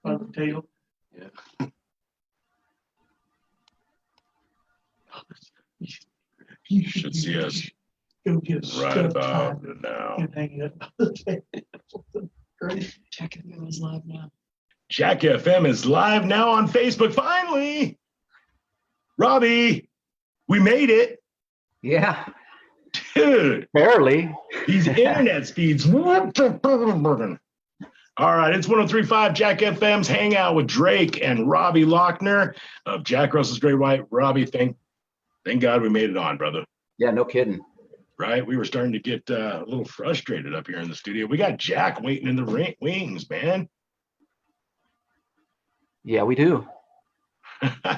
by the tail. Yeah. You should see us go get right stuff about tied now. and hang it by the tail. Great. Jack FM is live now. Jack FM is live now on Facebook. Finally, Robby, we made it. Yeah, Dude, barely. these internet speeds. All right, it's 103.5 Jack FM's Hangout with Drake and Robby Lochner of Jack Russell's Great White. Robby, thank God we made it on, brother. Yeah, no kidding. Right? We were starting to get a little frustrated up here in the studio. We got Jack waiting in the wings, man. Yeah, we do.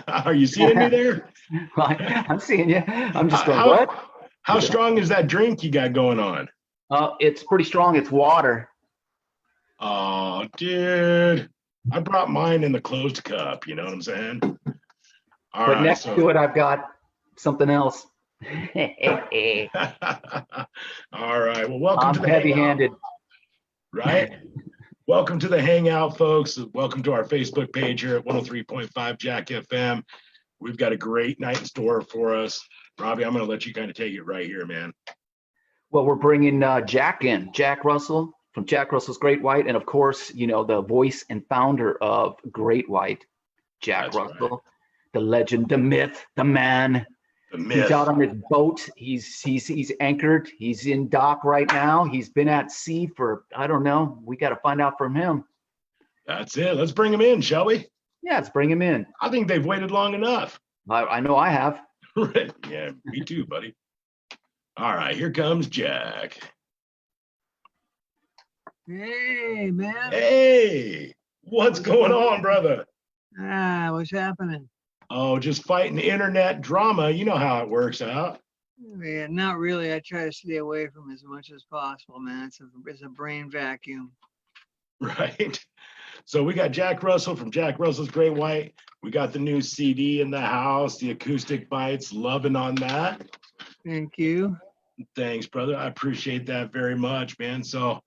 Are you seeing me there? I'm seeing you. I'm just going, what? How strong is that drink you got going on? It's pretty strong. It's water. Oh, dude. I brought mine in the closed cup. You know what I'm saying? All But right, next to it, I've got something else. All right. Well, welcome to the heavy-handed. Right? Welcome to the Hangout, folks. Welcome to our Facebook page here at 103.5 Jack FM. We've got a great night in store for us. Robby, I'm going to let you kind of take it right here, man. Well, we're bringing Jack in, Jack Russell from Jack Russell's Great White. And of course, you know, the voice and founder of Great White, Jack That's Russell, right. The legend, the myth, the man. The myth. He's out on his boat. He's anchored. He's in dock right now. He's been at sea for, I don't know. We got to find out from him. That's it. Let's bring him in, shall we? Yeah, let's bring him in. I think they've waited long enough. I know I have. Yeah, me too, buddy. All right, here comes Jack. Hey, man. Hey, what's going on, brother? What's happening? Oh, just fighting internet drama. You know how it works out. Yeah, not really. I try to stay away from as much as possible, man. It's a brain vacuum. Right. So we got Jack Russell from Jack Russell's Great White. We got the new CD in the house, the acoustic bites, loving on that. Thank you. Thanks, brother. I appreciate that very much, man. So,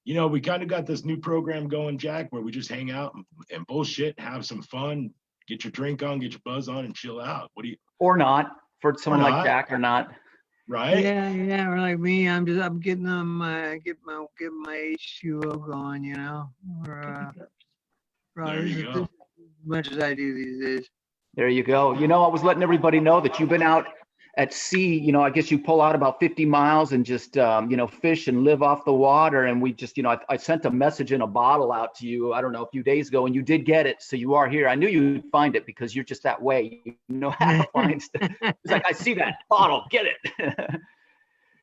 you know, we kind of got this new program going, Jack, where we just hang out and bullshit, have some fun, get your drink on, get your buzz on, and chill out. What do you? Or not, for someone Or like not. Jack or not. Right? Yeah, or like me, I'm getting on my H2O going, you know. Or There you go. as much as I do these days. There you go. You know, I was letting everybody know that you've been out at sea. You know, I guess you pull out about 50 miles and just, you know, fish and live off the water. And we just, you know, I sent a message in a bottle out to you, I don't know, a few days ago, and you did get it. So you are here. I knew you'd find it because you're just that way. You know how to find stuff. It's like, I see that bottle, get it.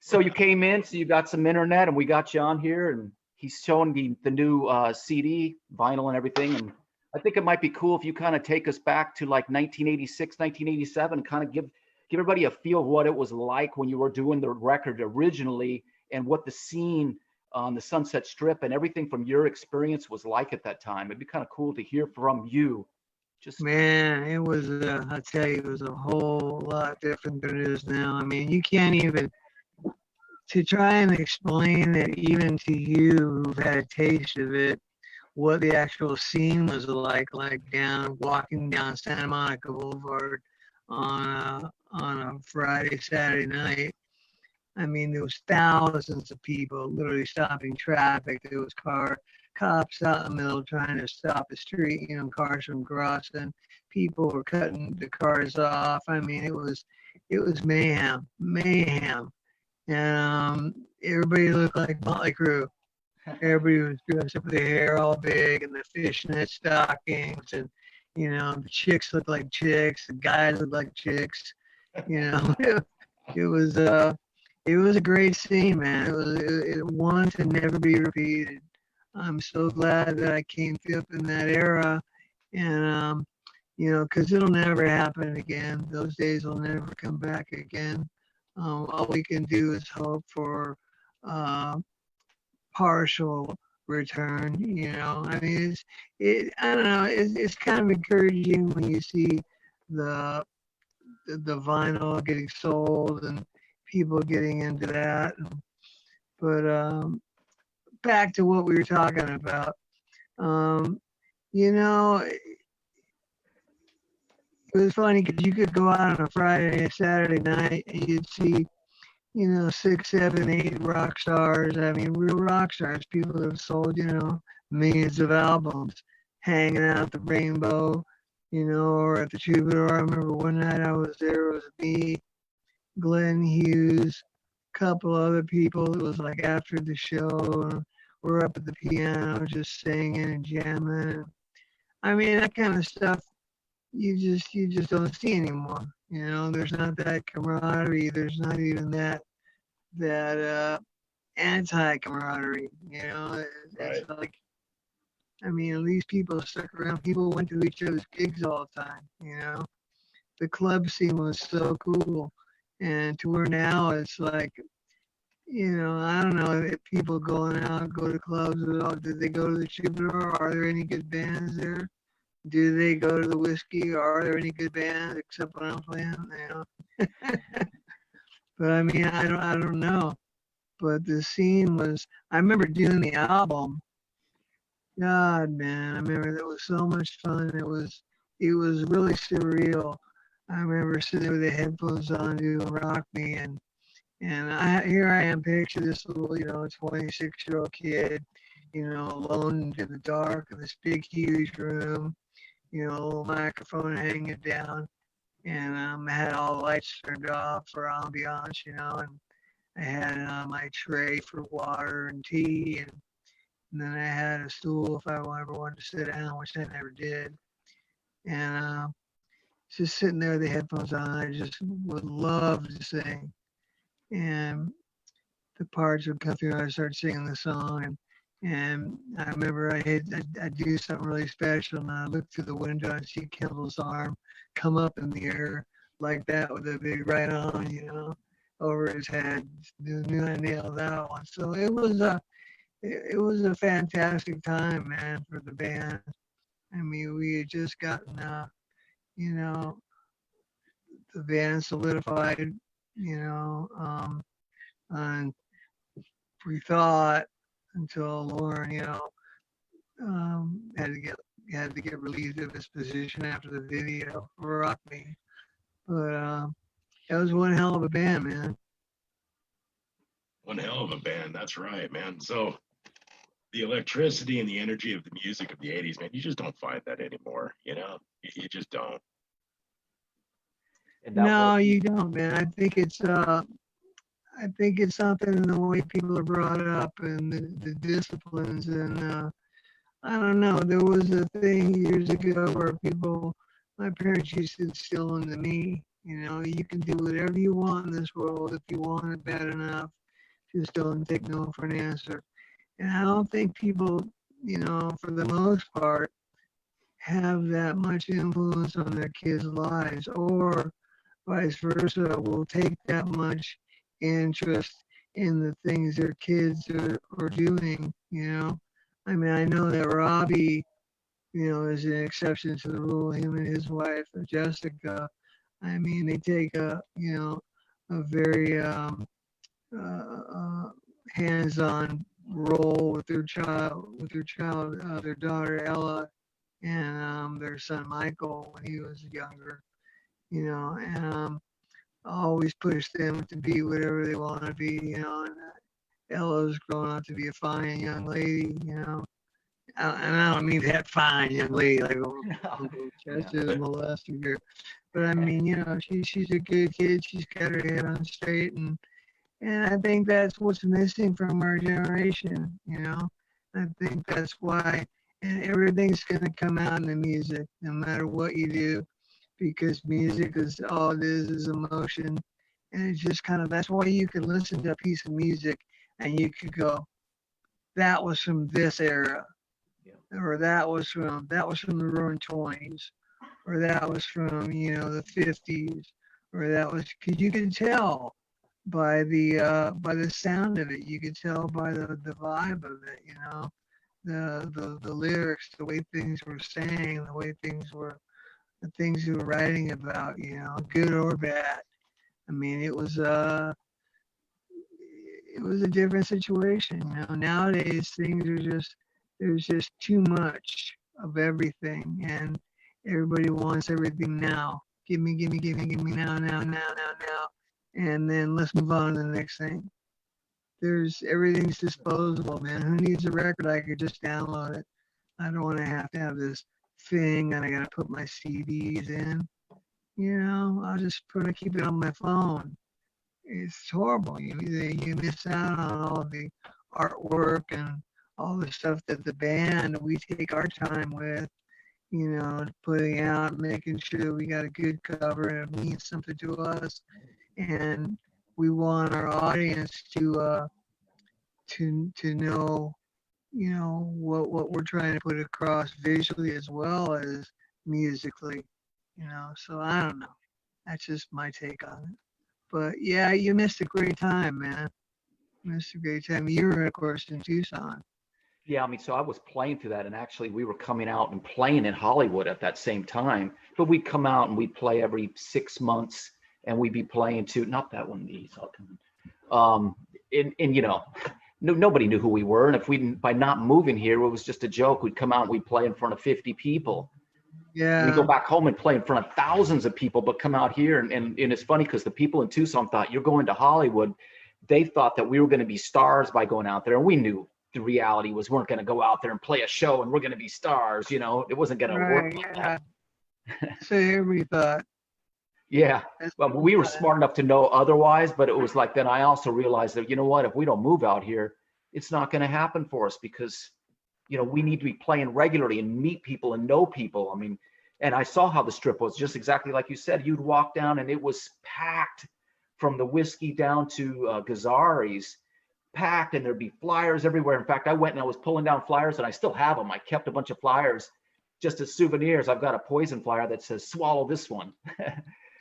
So you came in, so you got some internet, and we got you on here, and he's showing the new CD, vinyl and everything. And I think it might be cool if you kind of take us back to like 1986, 1987, kind of give everybody a feel of what it was like when you were doing the record originally and what the scene on the Sunset Strip and everything from your experience was like at that time. It'd be kind of cool to hear from you. Just Man, it was, I tell you, it was a whole lot different than it is now. I mean, you can't even, to try and explain it even to you who've had a taste of it, what the actual scene was like walking down Santa Monica Boulevard on a Friday, Saturday night. I mean, there was thousands of people literally stopping traffic. There was cops out in the middle trying to stop the street, you know, cars from crossing. People were cutting the cars off. I mean, it was mayhem. And everybody looked like Motley Crue. Everybody was dressed up with their hair all big and the fishnet stockings, and you know, the chicks looked like chicks, the guys looked like chicks. You know, it was a great scene, man. It was one to never be repeated. I'm so glad that I came up in that era, and you know, because it'll never happen again. Those days will never come back again. All we can do is hope for partial return. You know, I mean, I don't know. It's kind of encouraging when you see the vinyl getting sold and people getting into that. But back to what we were talking about. you know, it was funny because you could go out on a Friday and Saturday night and you'd see, 6, 7, 8 rock stars. I mean, real rock stars, people that have sold, millions of albums, hanging out at the Rainbow, or at the Troubadour. I remember one night I was there, it was me, Glenn Hughes, a couple other people. It was like after the show, and we're up at the piano just singing and jamming. I mean, that kind of stuff you just don't see anymore. There's not that camaraderie. There's not even that anti-camaraderie. It's Right. like, I mean, at least people stuck around. People went to each other's gigs all the time. The club scene was so cool, and to where now it's like, I don't know if people going out, go to clubs at all. Did they go to the Troubadour? Are there any good bands there? Do they go to the Whiskey? Are there any good bands except when I'm playing? But I mean, I don't know. But the scene was. I remember doing the album. God, man, I remember that was so much fun. It was really surreal. I remember sitting there with the headphones on doing Rock Me, and here I am, picture this little, 26-year-old kid, alone in the dark in this big, huge room, a little microphone hanging down, and I had all the lights turned off for ambiance, and I had my tray for water and tea, and then I had a stool if I ever wanted to sit down, which I never did, and just sitting there with the headphones on. I just would love to sing, and the parts would come through. I'd start singing the song, and I remember I'd do something really special, and I look through the window and see Kendall's arm come up in the air like that with a big right on, over his head. Knew I nailed that one. So it was a fantastic time, man, for the band. I mean, we had just gotten, you know, the band solidified, and we thought until Lauren, had to get relieved of his position after the video for Rock Me. But that was one hell of a band, man. One hell of a band. That's right, man. So the electricity and the energy of the music of the 80s, man, you just don't find that anymore, You just don't. And that No, was, you don't, man. I think it's something in the way people are brought up and the disciplines, and I don't know. There was a thing years ago where my parents used to instill into me, you can do whatever you want in this world if you want it bad enough. Just don't take no for an answer. And I don't think people, for the most part, have that much influence on their kids' lives, or vice versa, will take that much interest in the things their kids are doing. I mean, I know that Robby, is an exception to the rule. Him and his wife, Jessica, I mean, they take a very hands-on role with their daughter Ella, and their son Michael when he was younger, and always push them to be whatever they want to be, and Ella's grown up to be a fine young lady, and I don't mean that fine young lady like just as molested her, but I mean, she's a good kid. She's got her head on straight, and I think that's what's missing from our generation. I think that's why, and everything's gonna come out in the music, no matter what you do, because music is all it is emotion, and it's just kind of that's why you can listen to a piece of music and you could go, that was from this era, or that was from the Roaring Twenties, or that was from the 50s, or that was because you can tell by the sound of it, you could tell by the vibe of it, the lyrics, the way things were saying, the things you were writing about, good or bad. I mean, it was a different situation. Nowadays things are just there's just too much of everything, and everybody wants everything now. Give me, give me, give me, give me now, now, now, now, now, and then let's move on to the next thing. There's everything's disposable, man. Who needs a record? I could just download it. I don't want to have this thing and I gotta put my CDs in. I'll just keep it on my phone. It's horrible. You miss out on all the artwork and all the stuff that the band we take our time with, putting out, making sure we got a good cover and it means something to us. And we want our audience to know, what we're trying to put across visually as well as musically, So I don't know. That's just my take on it. But yeah, you missed a great time, man. You missed a great time. You were, of course, in Tucson. Yeah, I mean, so I was playing through that, and actually we were coming out and playing in Hollywood at that same time. But we'd come out and we'd play every 6 months, and we'd be playing to, not that one, nobody knew who we were. And if we didn't, by not moving here, it was just a joke. We'd come out and we'd play in front of 50 people. Yeah. We go back home and play in front of thousands of people, but come out here. And it's funny because the people in Tucson thought, you're going to Hollywood. They thought that we were going to be stars by going out there. And we knew the reality was we weren't going to go out there and play a show and we're going to be stars. It wasn't going to work like that. So everybody thought. Yeah. Well, we were smart enough to know otherwise, but it was like, then I also realized that, if we don't move out here, it's not going to happen for us because, we need to be playing regularly and meet people and know people. I mean, and I saw how the Strip was just exactly like you said. You'd walk down and it was packed from the Whiskey down to Gazzari's, packed, and there'd be flyers everywhere. In fact, I went and I was pulling down flyers, and I still have them. I kept a bunch of flyers just as souvenirs. I've got a Poison flyer that says, swallow this one.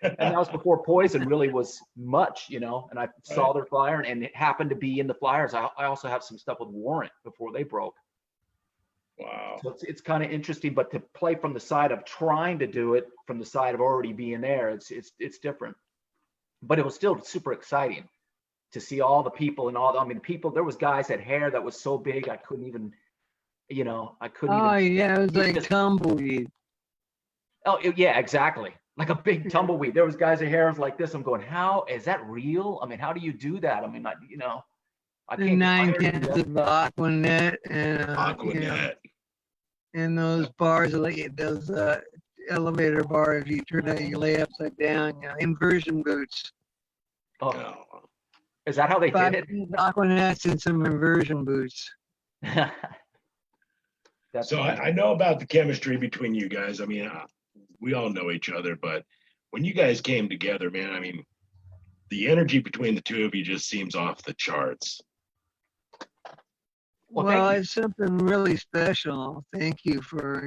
And that was before Poison really was much, and I saw their flyer and it happened to be in the flyers. I also have some stuff with Warrant before they broke. Wow. So it's kind of interesting, but to play from the side of trying to do it from the side of already being there, it's different. But it was still super exciting to see all the people and people, there was guys that had hair that was so big I couldn't even, Oh yeah, it was like tumbleweed. Oh yeah, exactly. Like a big tumbleweed. There was guys with hair like this. I'm going, how is that real? I mean, how do you do that? I mean, I The can't. 9 cans of Aquanet and Aquanet. and those bars, like those elevator bars, you turn out, you lay upside down, inversion boots. Oh, Oh. is that how they did it? Aquanets and some inversion boots. So I know about the chemistry between you guys. I mean, we all know each other, but when you guys came together, man, I mean, the energy between the two of you just seems off the charts. Well, it's something really special. Thank you for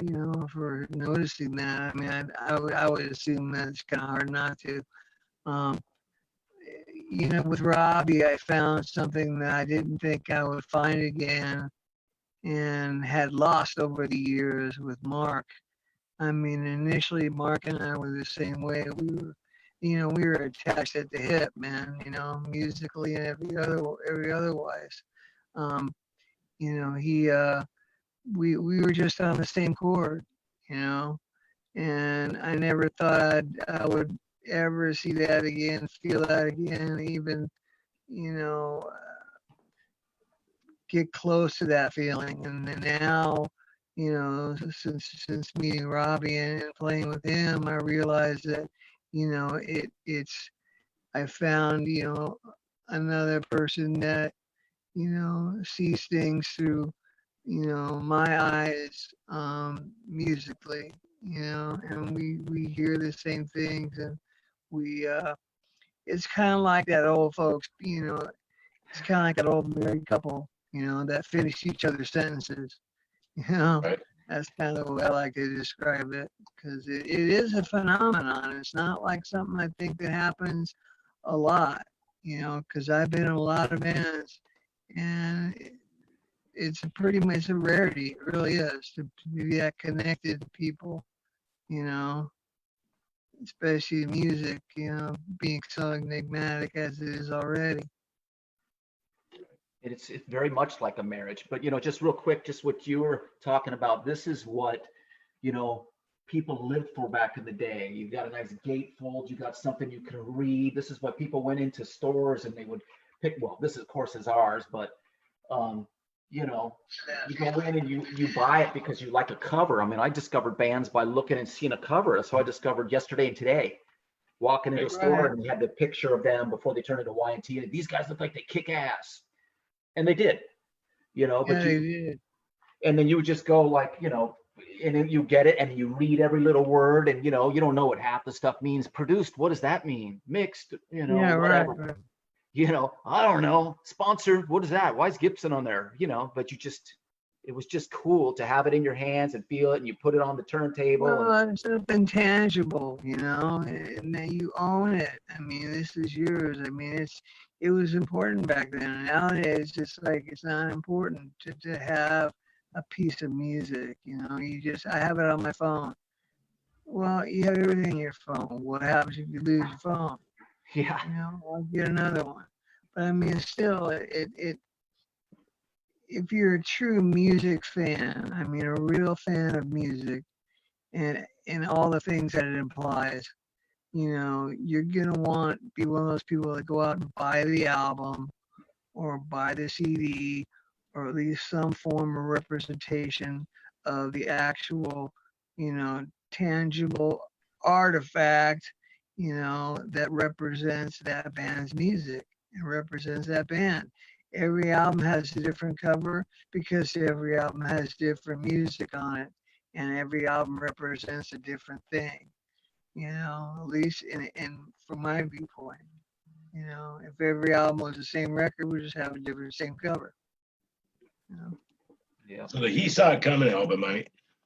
for noticing that. I mean, I would assume that it's kind of hard not to. With Robby, I found something that I didn't think I would find again, and had lost over the years with Mark. I mean, initially Mark and I were the same way. We were attached at the hip, man. Musically and every otherwise. We were just on the same chord, and I never thought I would ever see that again, feel that again, even, get close to that feeling. And now, since meeting Robby and playing with him, I realized that, I found, another person that, sees things through, my eyes, musically, and we hear the same things, and it's kind of like that old folks, it's kind of like that old married couple, that finish each other's sentences, Right. That's kind of the way I like to describe it, because it is a phenomenon. It's not like something I think that happens a lot, because I've been in a lot of bands, and it's a rarity. It really is to be that connected to people, especially music, being so enigmatic as it is already. It's very much like a marriage, but just real quick, just what you were talking about, this is what you know, people lived for back in the day. You got a nice gatefold, you got something you can read. This is what people went into stores and they would pick. Well, this of course is ours, but you know, you go in and you buy it because you like a cover. I mean, I discovered bands by looking and seeing a cover. So I discovered Yesterday and Today, walking into a store and they had the picture of them before they turned into Y&T. And these guys look like they kick ass, and they did, you know. But and then you would just go like, you know, and then you get it and you read every little word, and you know, you don't know what half the stuff means. Produced, what does that mean? Mixed, you know, whatever. Right. You know, I don't know. Sponsored, what is that? Why is Gibson on there? You know, but it was just cool to have it in your hands and feel it, and you put it on the turntable. Well, it's something tangible, you know, and that you own it. I mean, this is yours. I mean, it was important back then. Nowadays, it's like it's not important to have a piece of music. You know, I have it on my phone. Well, you have everything in your phone. What happens if you lose your phone? Yeah. You know, I'll get another one. But I mean, still, if you're a true music fan, I mean, a real fan of music and all the things that it implies, you know, you're gonna be one of those people that go out and buy the album or buy the CD or at least some form of representation of the actual, you know, tangible artifact, you know, that represents that band's music and represents that band. Every album has a different cover because every album has different music on it, and every album represents a different thing. You know, at least from my viewpoint. You know, if every album was the same record, we just have a different same cover. You know? Yeah. So the He Saw It Coming album,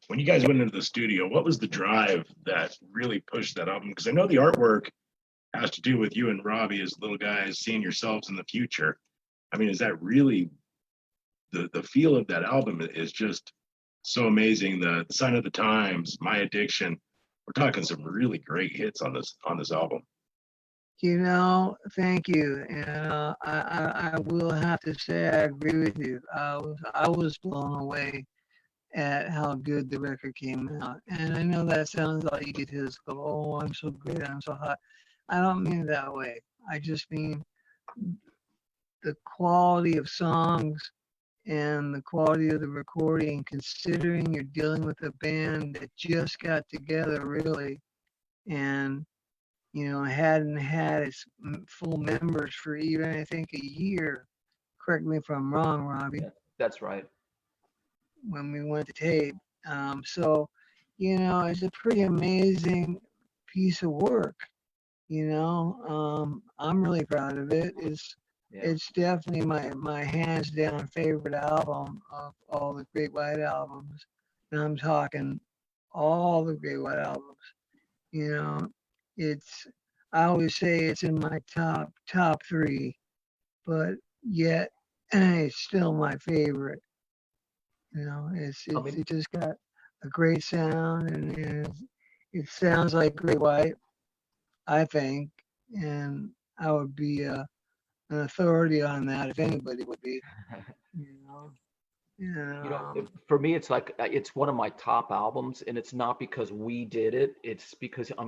when you guys went into the studio, what was the drive that really pushed that album? Because I know the artwork has to do with you and Robby as little guys seeing yourselves in the future. I mean, is that really the feel of that album is just so amazing. The Sign of the Times, My Addiction. We're talking some really great hits on this album. You know, thank you. And I will have to say I agree with you. I was blown away at how good the record came out. And I know that sounds like egotistical. Oh, I'm so great, I'm so hot. I don't mean it that way. I just mean the quality of songs and the quality of the recording, considering you're dealing with a band that just got together really, and you know, hadn't had its full members for even, I think, a year. Correct me if I'm wrong, Robby. Yeah, that's right. When we went to tape. So, you know, it's a pretty amazing piece of work. You know, I'm really proud of it. It's definitely my hands down favorite album of all the Great White albums. And I'm talking all the Great White albums. You know, I always say it's in my top three, but yet it's still my favorite. You know, it just got a great sound, and it sounds like Great White, I think, and I would be an authority on that if anybody would be. You know. For me, it's like it's one of my top albums, and it's not because we did it. It's because I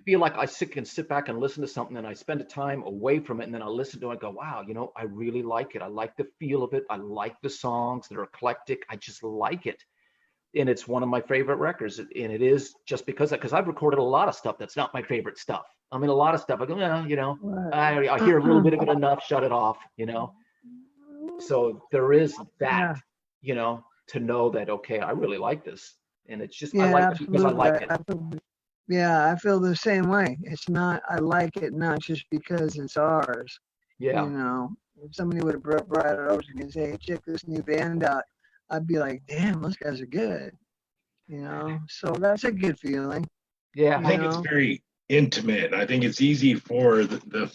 feel like I can sit back and listen to something, and I spend the time away from it, and then I listen to it and go, wow, you know, I really like it. I like the feel of it. I like the songs. They're eclectic. I just like it, and it's one of my favorite records. And it is just because I've recorded a lot of stuff that's not my favorite stuff. I mean, a lot of stuff I go, yeah, you know, I hear a little bit of it enough, shut it off, you know. So there is that, you know, to know that, okay, I really like this. And it's just, I like it because I like it. I feel the same way. It's not, I like it not just because it's ours. Yeah. You know, if somebody would have brought it over to me and say, hey, check this new band out, I'd be like, damn, those guys are good. You know, so that's a good feeling. Yeah. I think it's very intimate. I think it's easy for the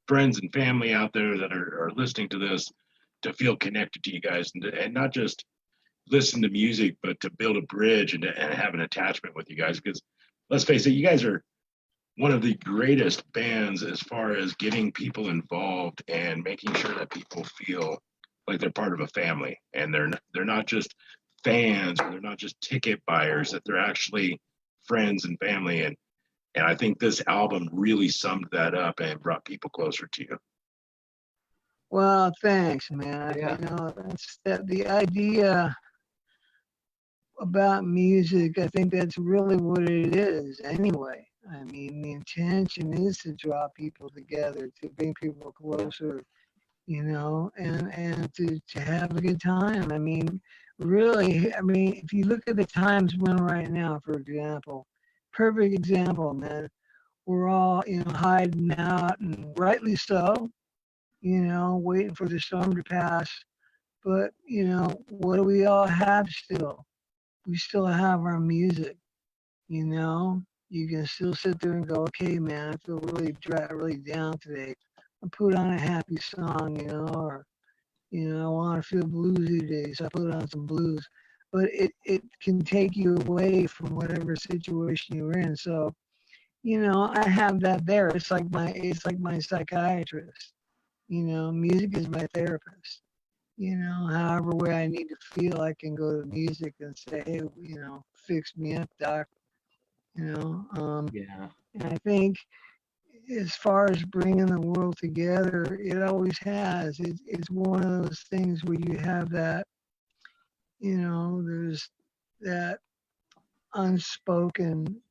friends and family out there that are listening to this to feel connected to you guys and not just listen to music, but to build a bridge and have an attachment with you guys. Because let's face it, you guys are one of the greatest bands as far as getting people involved and making sure that people feel like they're part of a family and they're not just fans, or they're not just ticket buyers, that they're actually friends and family. And I think this album really summed that up and brought people closer to you. Well, thanks, man. Yeah. You know, that's that the idea about music. I think that's really what it is anyway. I mean, the intention is to draw people together, to bring people closer, you know, and to have a good time. I mean, really, I mean, if you look at the times when right now, for example, perfect example, man, we're all, you know, hiding out, and rightly so, you know, waiting for the storm to pass. But, you know, what do we all have still? We still have our music, you know? You can still sit there and go, okay, man, I feel really dry, really down today. I put on a happy song, you know, or, you know, I want to feel bluesy today, so I put on some blues. But it can take you away from whatever situation you're in. So, you know, I have that there. It's like my psychiatrist. You know, music is my therapist. You know, however way I need to feel, I can go to music and say, hey, you know, fix me up, doc. You know, Yeah. and I think as far as bringing the world together, it always has. It's one of those things where you have that, you know, there's that unspoken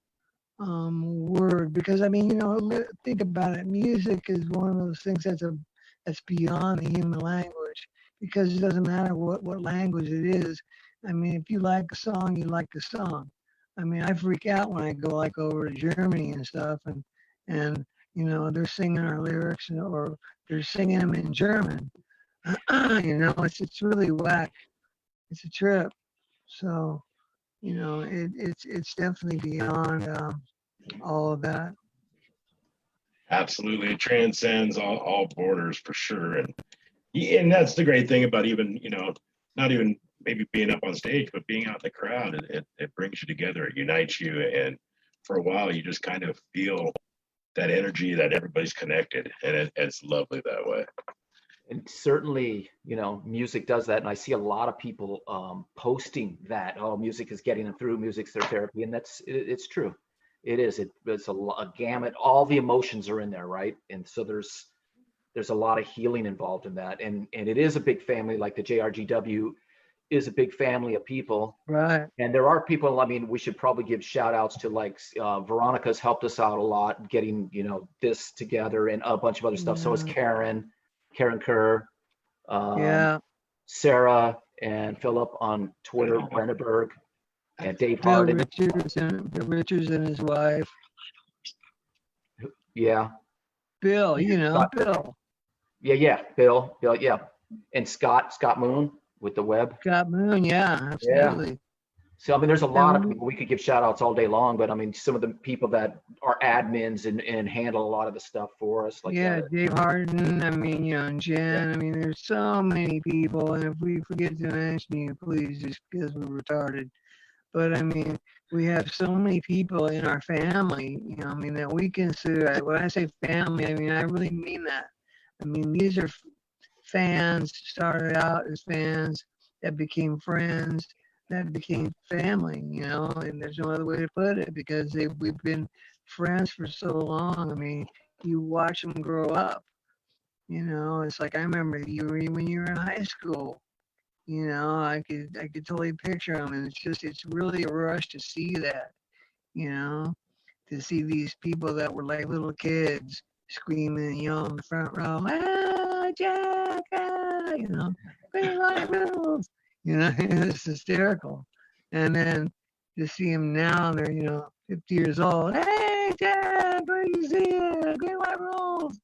word. Because I mean, you know, think about it. Music is one of those things that's beyond the human language, because it doesn't matter what language it is. I mean, if you like a song, you like the song. I mean, I freak out when I go like over to Germany and stuff, and you know, they're singing our lyrics, or they're singing them in German. You know, it's really whack. It's a trip. So, you know, it's definitely beyond all of that. Absolutely. It transcends all borders for sure. And that's the great thing about, even, you know, not even maybe being up on stage, but being out in the crowd. It brings you together, it unites you. And for a while, you just kind of feel that energy that everybody's connected. And it's lovely that way. And certainly, you know, music does that. And I see a lot of people posting that, oh, music is getting them through, music's their therapy. And it's true. It is. It's a gamut. All the emotions are in there, right? And so there's a lot of healing involved in that. And it is a big family, like the JRGW is a big family of people. Right. And there are people, I mean, we should probably give shout outs to, like, Veronica's helped us out a lot getting, you know, this together, and a bunch of other stuff. So is Karen Kerr, Yeah. Sarah and Philip on Twitter, Brenneberg, and Dave Bill Harden. Richards and his wife. Yeah. Bill, you know, Scott. Bill. Yeah. Bill, yeah. And Scott Moon with the web. Scott Moon, yeah, absolutely. So, I mean, there's a lot of people. We could give shout outs all day long, but I mean, some of the people that are admins and handle a lot of the stuff for us. Like, yeah, Dave Harden, I mean, you know, and Jen, I mean, there's so many people. And if we forget to mention you, please, just because we're retarded. But I mean, we have so many people in our family, you know, I mean, that we consider, when I say family, I mean, I really mean that. I mean, these are fans, started out as fans that became friends, that became family, you know, and there's no other way to put it, because we've been friends for so long. I mean, you watch them grow up, you know. It's like, I remember when you were in high school, you know, I could totally picture them, and it's really a rush to see that, you know, to see these people that were like little kids screaming and yelling in the front row, ah, Jack, ah, you know, Green Light Rules, you know, it's hysterical. And then to see them now, they're, you know, 50 years old, hey, Jack, where you see it? Green Light Rules.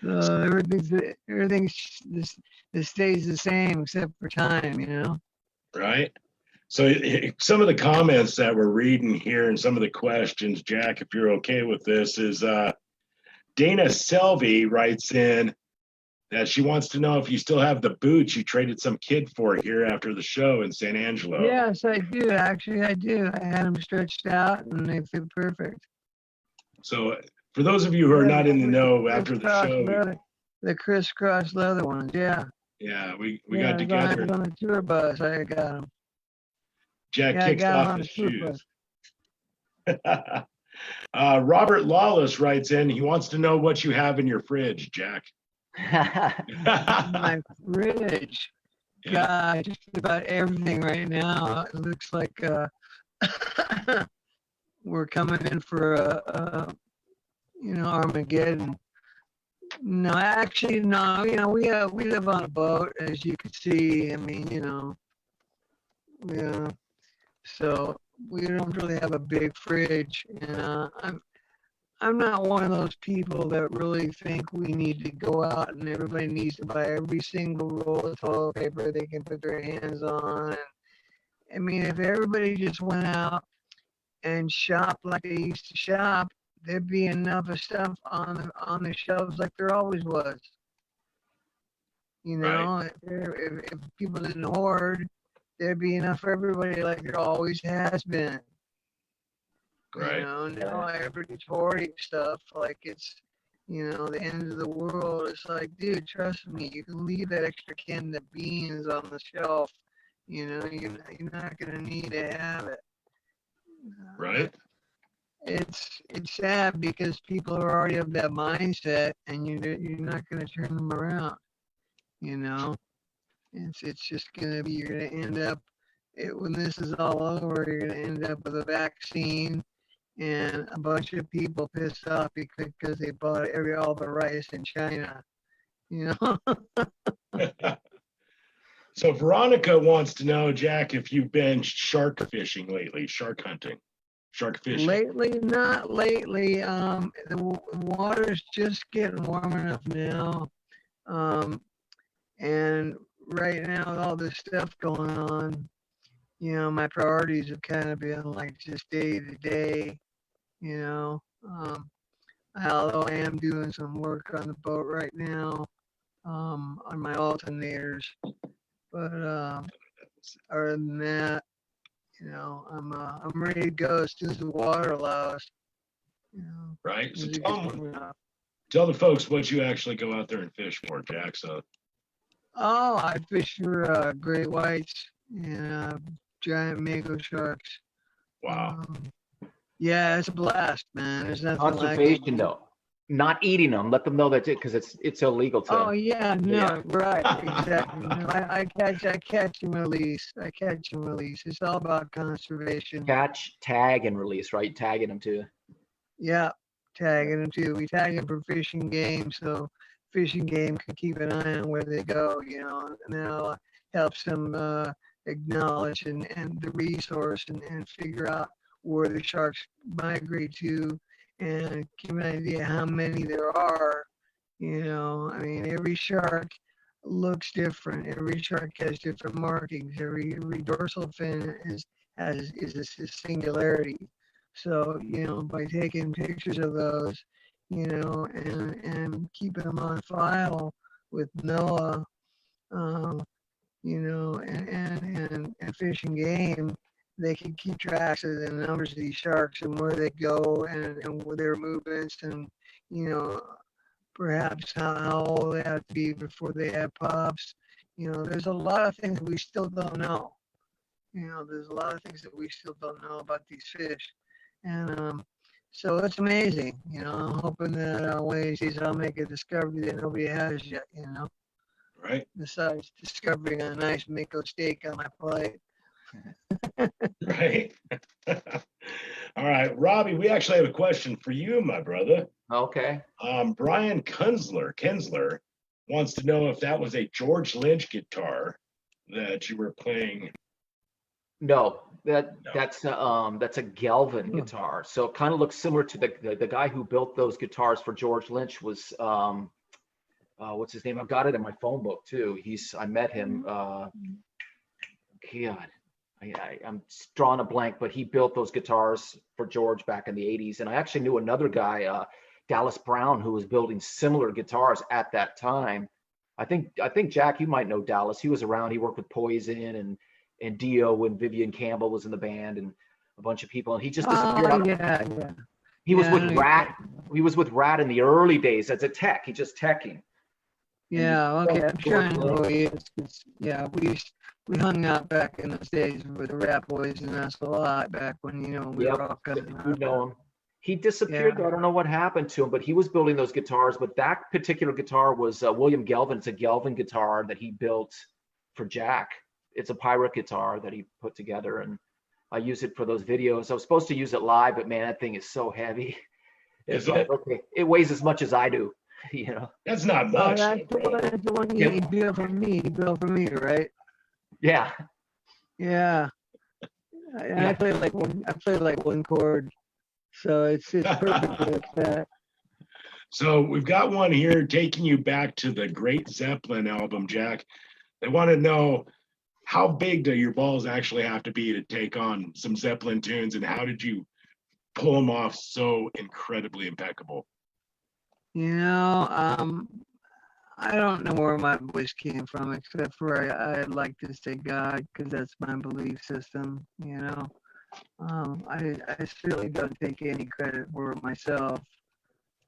So everything stays the same except for time, you know. Right. So some of the comments that we're reading here and some of the questions, Jack, if you're okay with this, is Dana Selvey writes in that she wants to know if you still have the boots you traded some kid for here after the show in San Angelo. Yes, I do. Actually, I do. I had them stretched out and they fit perfect. So for those of you who are not in the know, after the show, the crisscross leather ones, yeah. Yeah, we Yeah, got together. on the tour bus. I got him. Jack Yeah, I kicks got him off on his the tour shoes. bus. Robert Lawless writes in, he wants to know what you have in your fridge, Jack. My fridge. Yeah. God, just about everything right now. It looks like we're coming in for Armageddon. No, actually, no. We live on a boat, as you can see. I mean, yeah. So we don't really have a big fridge, and I'm not one of those people that really think we need to go out and everybody needs to buy every single roll of toilet paper they can put their hands on. I mean, if everybody just went out and shopped like they used to shop, there'd be enough of stuff on the shelves like there always was. Right. If people didn't hoard, there'd be enough for everybody like there always has been. Right. Now everybody's hoarding stuff like it's, the end of the world. It's like, dude, trust me, you can leave that extra can of beans on the shelf. You're not gonna need to have it. Right. It's sad because people are already of that mindset, and you're not gonna turn them around. It's just gonna be, you're gonna end up when this is all over, you're gonna end up with a vaccine and a bunch of people pissed off because they bought all the rice in China. So Veronica wants to know, Jack, if you've been shark fishing lately, shark hunting, shark fishing. Lately, not lately. The water's just getting warm enough now. And right now with all this stuff going on, my priorities have kind of been like just day to day, although I am doing some work on the boat right now, on my alternators. But other than that, I'm ready to go as soon as the water allows. Right. So as it tell gets them, warm enough. tell the folks what you actually go out there and fish for, Jack. So Oh, I fish for great whites and giant mako sharks. wow. Yeah, it's a blast, man. There's nothing like Conservation it. though, not eating them. Let them know that because it's illegal to. Oh yeah, no, Yeah. right, exactly. No, I catch and release. I catch and release. It's all about conservation. Catch, tag, and release. Right, tagging them too. Yeah, tagging them too. We tag them for fishing game, so fishing game can keep an eye on where they go, and that helps them acknowledge and the resource and figure out where the sharks migrate to and give an idea how many there are. I mean, every shark looks different. Every shark has different markings. Every dorsal fin is a singularity. So, by taking pictures of those, and keeping them on file with NOAA, and Fish and Game, they can keep tracks of the numbers of these sharks and where they go and where their movements and, perhaps how old they have to be before they have pups. There's a lot of things we still don't know. There's a lot of things that we still don't know about these fish. And so it's amazing. I'm hoping that one of these days I'll make a discovery that nobody has yet, Right. besides discovering a nice mako steak on my plate. Right. All right, Robby, we actually have a question for you, my brother. Okay. Brian Kensler wants to know if that was a George Lynch guitar that you were playing. No, that's a Galvin guitar. So it kind of looks similar to the guy who built those guitars for George Lynch was what's his name? I've got it in my phone book too. I met him. God, I'm drawing a blank, but he built those guitars for George back in the 80s. And I actually knew another guy, Dallas Brown, who was building similar guitars at that time. I think Jack, you might know Dallas. He was around. He worked with Poison and Dio when Vivian Campbell was in the band and a bunch of people. And he just disappeared. Yeah. He was with Rat. He was with Rat in the early days as a tech. He just teching. Yeah, okay, I'm sure I know who he is. 'Cause, yeah, we hung out back in those days with the Rap Boys and us a lot back when, we Yep, were all coming you up. know him. He disappeared. Yeah. I don't know what happened to him, but he was building those guitars. But that particular guitar was William Gelvin. It's a Gelvin guitar that he built for Jack. It's a pirate guitar that he put together, and I use it for those videos. I was supposed to use it live, but man, that thing is so heavy. It's Is like, it? okay, it weighs as much as I do, you know. That's not Oh, much. that's the one you built for me. You built for me, right? Yeah. Yeah. I play like one chord, so it's perfect like that. So we've got one here taking you back to the Great Zeppelin album, Jack. They want to know, how big do your balls actually have to be to take on some Zeppelin tunes, and how did you pull them off so incredibly impeccable? I don't know where my voice came from, except for I'd like to say God, because that's my belief system. I certainly don't take any credit for it myself.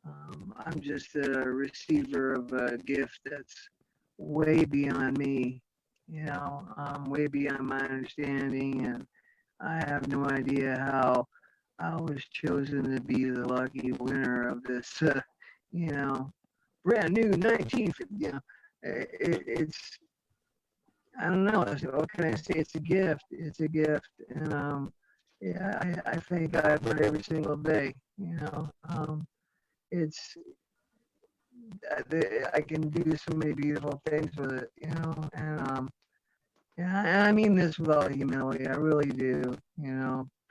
I'm just a receiver of a gift that's way beyond me, way beyond my understanding, and I have no idea how I was chosen to be the lucky winner of this, brand new 1950. It's I don't know. What can I say? It's a gift. It's a gift, and yeah, I thank God for it every single day. It's I can do so many beautiful things with it, and yeah, and I mean this with all humility. I really do,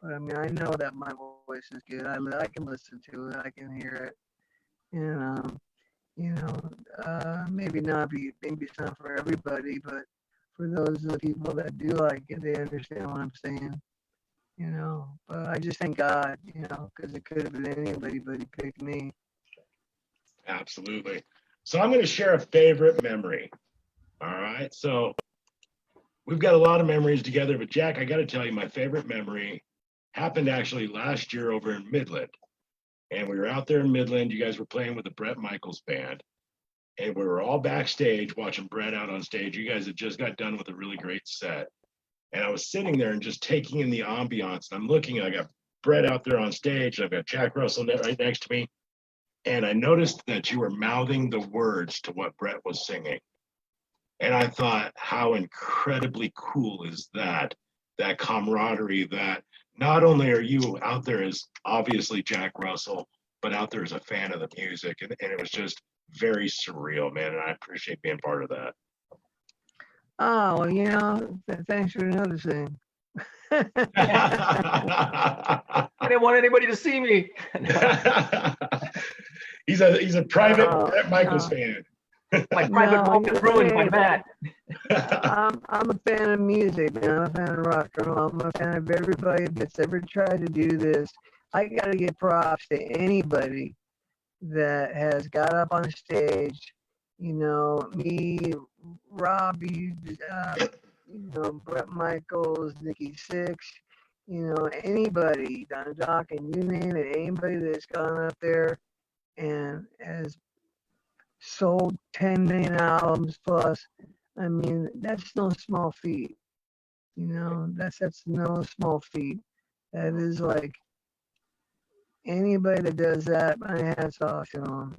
But I mean, I know that my voice is good. I can listen to it. I can hear it, and maybe maybe it's not for everybody, but for those of the people that do like it, they understand what I'm saying. But I just thank God, because it could have been anybody, but He picked me. Absolutely. So I'm going to share a favorite memory. All right. So we've got a lot of memories together, but Jack, I got to tell you, my favorite memory happened actually last year over in Midland. And we were out there in Midland. You guys were playing with the Bret Michaels band. And we were all backstage watching Bret out on stage. You guys had just got done with a really great set. And I was sitting there and just taking in the ambiance. And I'm looking, I got Bret out there on stage. I've got Jack Russell right next to me. And I noticed that you were mouthing the words to what Bret was singing. And I thought, how incredibly cool is that camaraderie, that not only are you out there as obviously Jack Russell, but out there as a fan of the music. And it was just very surreal, man. And I appreciate being part of that. Oh, well, thanks for noticing. I didn't want anybody to see me. He's a private Bret Michaels fan. My private moment ruined by Matt. I'm a fan of music, man. I'm a fan of rock and roll. I'm a fan of everybody that's ever tried to do this. I got to give props to anybody that has got up on stage. Me, Robby, Bret Michaels, Nikki Sixx, anybody, Don Doc, and you name it, anybody that's gone up there and has sold 10 million albums plus. I mean, that's no small feat. That's no small feat. That is like anybody that does that, my hats off to them.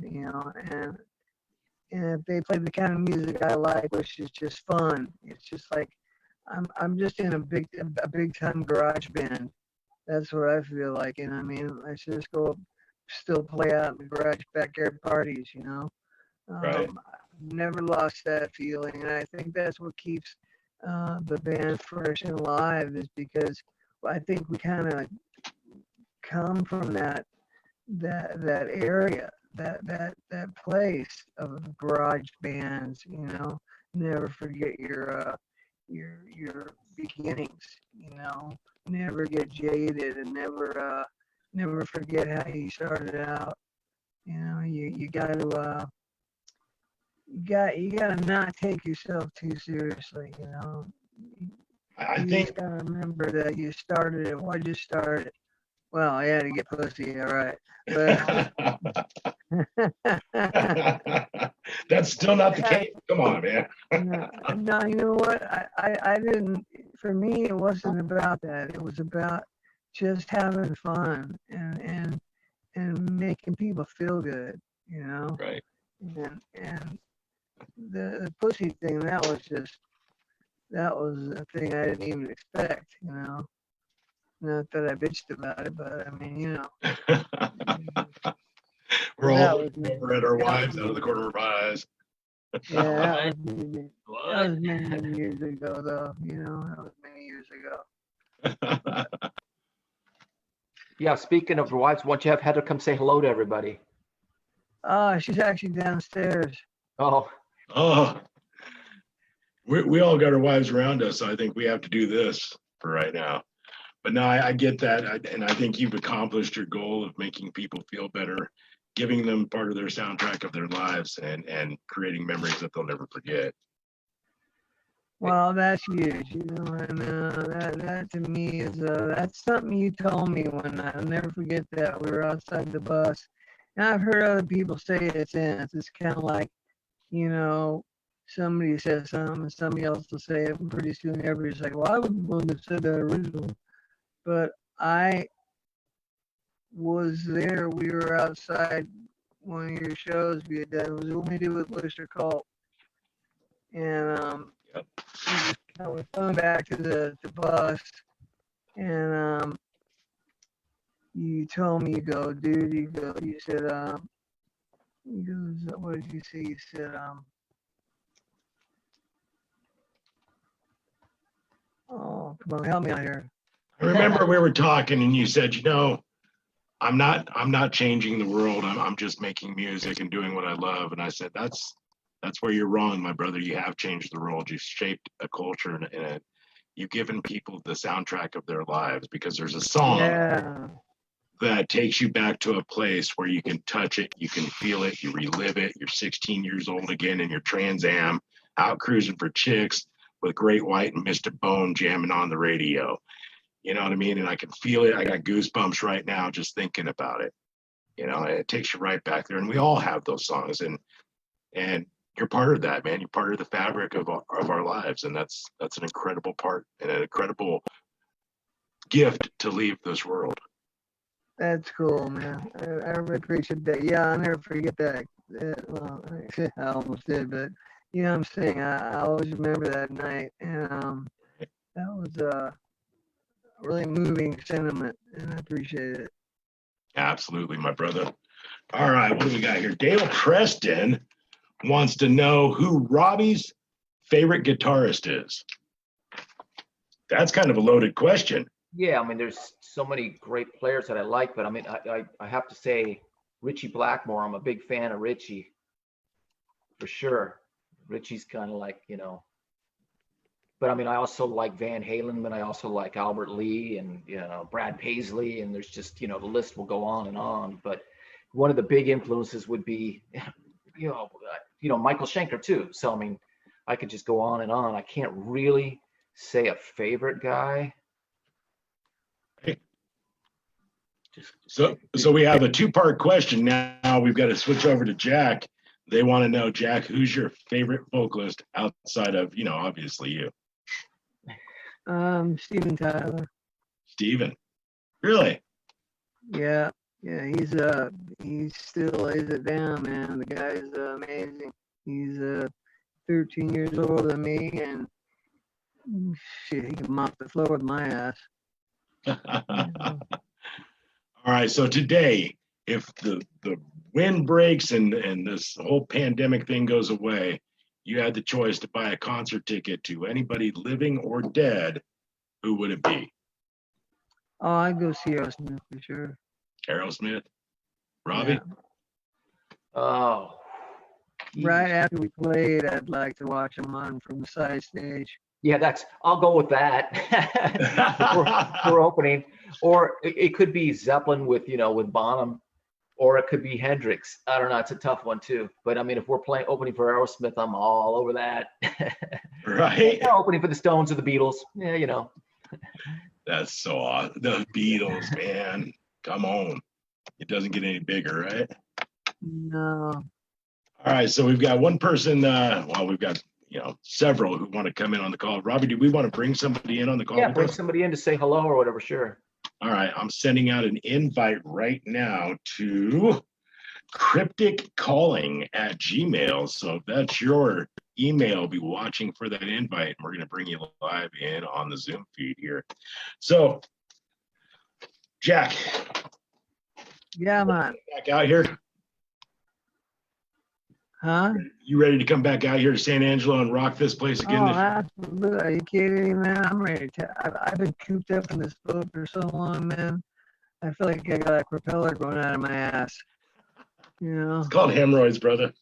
And if they play the kind of music I like, which is just fun, it's just like I'm just in a big time garage band. That's what I feel like. And I mean, let's just go still play out in the garage backyard parties. Right. Never lost that feeling, and I think that's what keeps the band fresh and alive, is because I think we kind of come from that area, that place of garage bands. Never forget your beginnings. Never get jaded, and never forget how you started out. You got to. You gotta not take yourself too seriously. I You think just gotta remember that you started it. Why'd you start it? Well, I had to get pussy, all right. But That's still not the case. Come on, man. no, no, you know what? I didn't. For me, it wasn't about that. It was about just having fun and making people feel good. You know. Right. And the pussy thing, that was a thing I didn't even expect. You know. Not that I bitched about it, but I mean, you know. We're that all was over at our wives out of the corner of our eyes. Yeah, that was many years ago, though. You know, that was many years ago. Yeah, speaking of your wives, why don't you have Heather come say hello to everybody? She's actually downstairs. Oh, Oh, we all got our wives around us, so I think we have to do this for right now. But no, I get that. And I think you've accomplished your goal of making people feel better, giving them part of their soundtrack of their lives and creating memories that they'll never forget. Well, that's huge, you know, and that to me is that's something you told me one night. I'll never forget that. We were outside the bus, and I've heard other people say it since. It's kind of like, you know, somebody says something and somebody else will say it, and pretty soon everybody's like, "Well, I was the one that said that originally," but I was there. We were outside one of your shows we had done. It was what we did with Lister Cult, and Yep. I was coming back to the bus, and you told me, you go, dude, you said, you goes, what did you say? You said, oh, come on, help me out here. I remember we were talking and you said, I'm not changing the world. I'm just making music and doing what I love. And I said, that's where you're wrong, my brother. You have changed the world. You've shaped a culture and you've given people the soundtrack of their lives, because there's a song that takes you back to a place where you can touch it, you can feel it, you relive it. You're 16 years old again in your Trans Am, out cruising for chicks with Great White and Mr. Bone jamming on the radio. You know what I mean? And I can feel it. I got goosebumps right now just thinking about it. You know, and it takes you right back there. And we all have those songs, and you're part of that, man. You're part of the fabric of our lives, and that's an incredible part and an incredible gift to leave this world. That's cool, man. I really appreciate that. Yeah, I'll never forget that. Well, I almost did, but you know what I'm saying? I always remember that night, and that was a really moving sentiment, and I appreciate it. Absolutely, my brother. All right, what do we got here? Dale Preston wants to know who Robby's favorite guitarist is. That's kind of a loaded question. yeah. I mean, there's so many great players that I like, but I mean, I have to say Richie Blackmore. I'm a big fan of Richie, for sure. Richie's kind of like, you know, but I mean, I also like Van Halen, but I also like Albert Lee and, you know, Brad Paisley, and there's just, you know, the list will go on and on. But one of the big influences would be, you know, Michael Schenker too. So I mean, I could just go on and on. I can't really say a favorite guy. So we have a two-part question now. We've got to switch over to Jack. They want to know, Jack, who's your favorite vocalist outside of, you know, obviously you? Steven Tyler. Steven. Really? Yeah, he still lays it down, man. The guy's amazing. He's 13 years older than me, and shit, he can mop the floor with my ass. All right. So today, if the wind breaks and this whole pandemic thing goes away, you had the choice to buy a concert ticket to anybody living or dead, who would it be? Oh, I'd go see Aerosmith for sure. Aerosmith? Robby? Yeah. Oh, Right after we played, I'd like to watch them on from the side stage. yeah, I'll go with that. We're opening, or it could be Zeppelin with, you know, with Bonham, or it could be Hendrix. I don't know. It's a tough one too. But I mean, if we're opening for Aerosmith, I'm all over that. Right? Yeah, opening for the Stones or the Beatles. Yeah, you know. That's so awesome. The Beatles, man. Come on. It doesn't get any bigger, right? No. All right, so we've got one person, well, we've got, several who want to come in on the call. Robbie, do we want to bring somebody in on the call? Yeah, with bring us? somebody in to say hello or whatever, sure. All right, I'm sending out an invite right now to crypticcalling@gmail. So if that's your email, be watching for that invite. We're going to bring you live in on the Zoom feed here. So, Jack. Yeah, man. Back out here. Huh? You ready to come back out here to San Angelo and rock this place again? Oh, absolutely. Are you kidding me, man? I'm ready to. I've been cooped up in this boat for so long, man. I feel like I got a propeller going out of my ass. You know? It's called hemorrhoids, brother.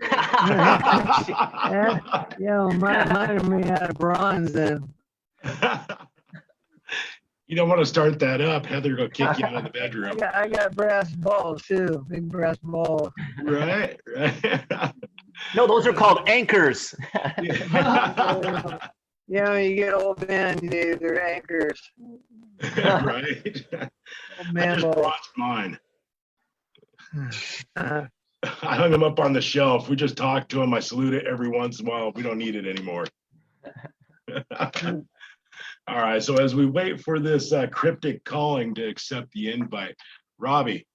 Yeah, well, mine are made out of bronze then. You don't want to start that up. Heather will kick you out of the bedroom. I got brass balls too, big brass balls. Right. No, those are called anchors. You know, you get old men, they're anchors. Right. Old I man just balls. brought mine. I hung them up on the shelf. We just talked to him. I salute it every once in a while. We don't need it anymore. All right. So as we wait for this cryptic calling to accept the invite, Robbie,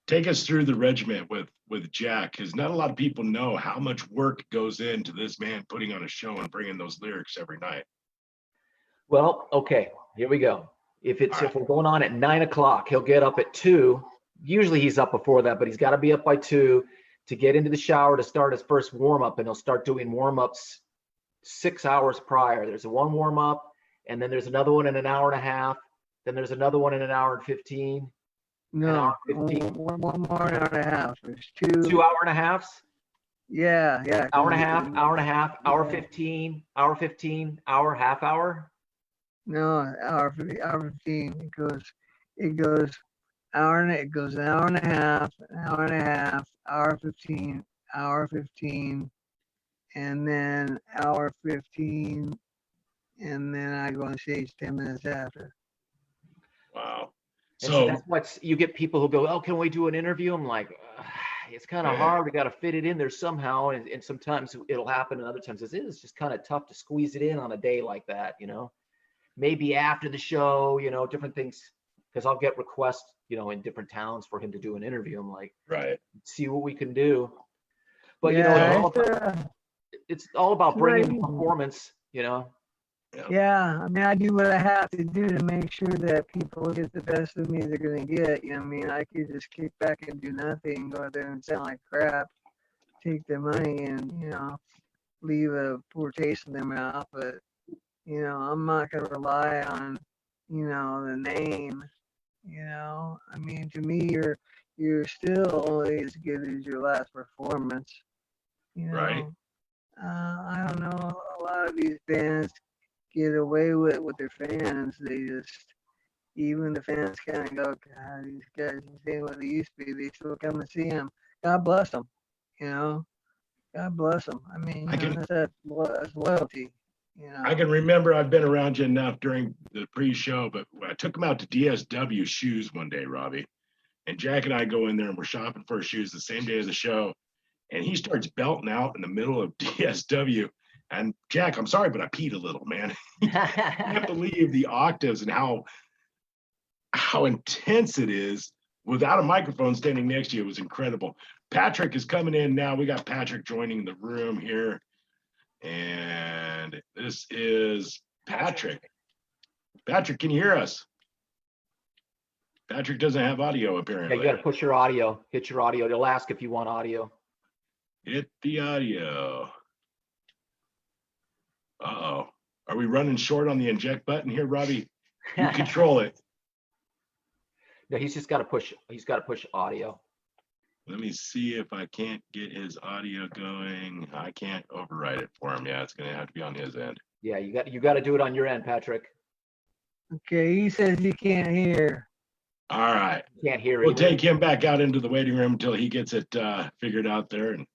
take us through the regiment with Jack, because not a lot of people know how much work goes into this man putting on a show and bringing those lyrics every night. Well, okay, here we go. If All we're going on at 9 o'clock, he'll get up at 2. Usually he's up before that, but he's got to be up by 2 to get into the shower to start his first warm up, and he'll start doing warm ups 6 hours prior. There's one warm up, and then there's another one in an hour and a half. Then there's another one in an hour and 15. No, 15. one more an hour and a half. There's 2. 2 hour and a halves. Yeah. Hour and a half, hour and a half, hour 15, hour 15, hour, half hour. No, hour 15. It goes hour and it goes an hour and a half, hour 15, hour 15, and then hour 15, and then I go on stage 10 minutes after. Wow. And So that's what you get people who go, oh, can we do an interview? I'm like, it's kind of hard. We got to fit it in there somehow. And sometimes it'll happen. And other times it's just kind of tough to squeeze it in on a day like that, maybe after the show, different things. Because I'll get requests, in different towns for him to do an interview. I'm like, right. See what we can do. But, Yeah, it's all about bringing performance, Yeah, I mean, I do what I have to do to make sure that people get the best of me they're gonna get. You know what I mean? I could just kick back and do nothing, go out there and sound like crap, take their money, and leave a poor taste in their mouth. But I'm not gonna rely on the name. I mean, to me, you're still only as good as your last performance. Right. I don't know. A lot of these bands get away with their fans. They just, even the fans kind of go, God, these guys ain't what they used to be. They still come and see them. God bless them. God bless them. I mean, that's loyalty. I can remember I've been around you enough during the pre-show, but I took him out to DSW shoes one day, Robbie. And Jack and I go in there and we're shopping for shoes the same day as the show. And he starts belting out in the middle of DSW. And Jack, I'm sorry, but I peed a little, man. I can't believe the octaves and how intense it is without a microphone standing next to you. It was incredible. Patrick is coming in now. We got Patrick joining the room here. And this is Patrick. Patrick, can you hear us? Patrick doesn't have audio, apparently. Yeah, you got to push your audio. Hit your audio. They'll ask if you want audio. Hit the audio. Uh-oh. Are we running short on the inject button here, Robbie? You control it. No, he's just got to push. He's got to push audio. Let me see if I can't get his audio going. I can't override it for him. Yeah, it's going to have to be on his end. Yeah, you got to do it on your end, Patrick. Okay, he says he can't hear. All right. Can't hear. We'll take him back out into the waiting room until he gets it figured out there, and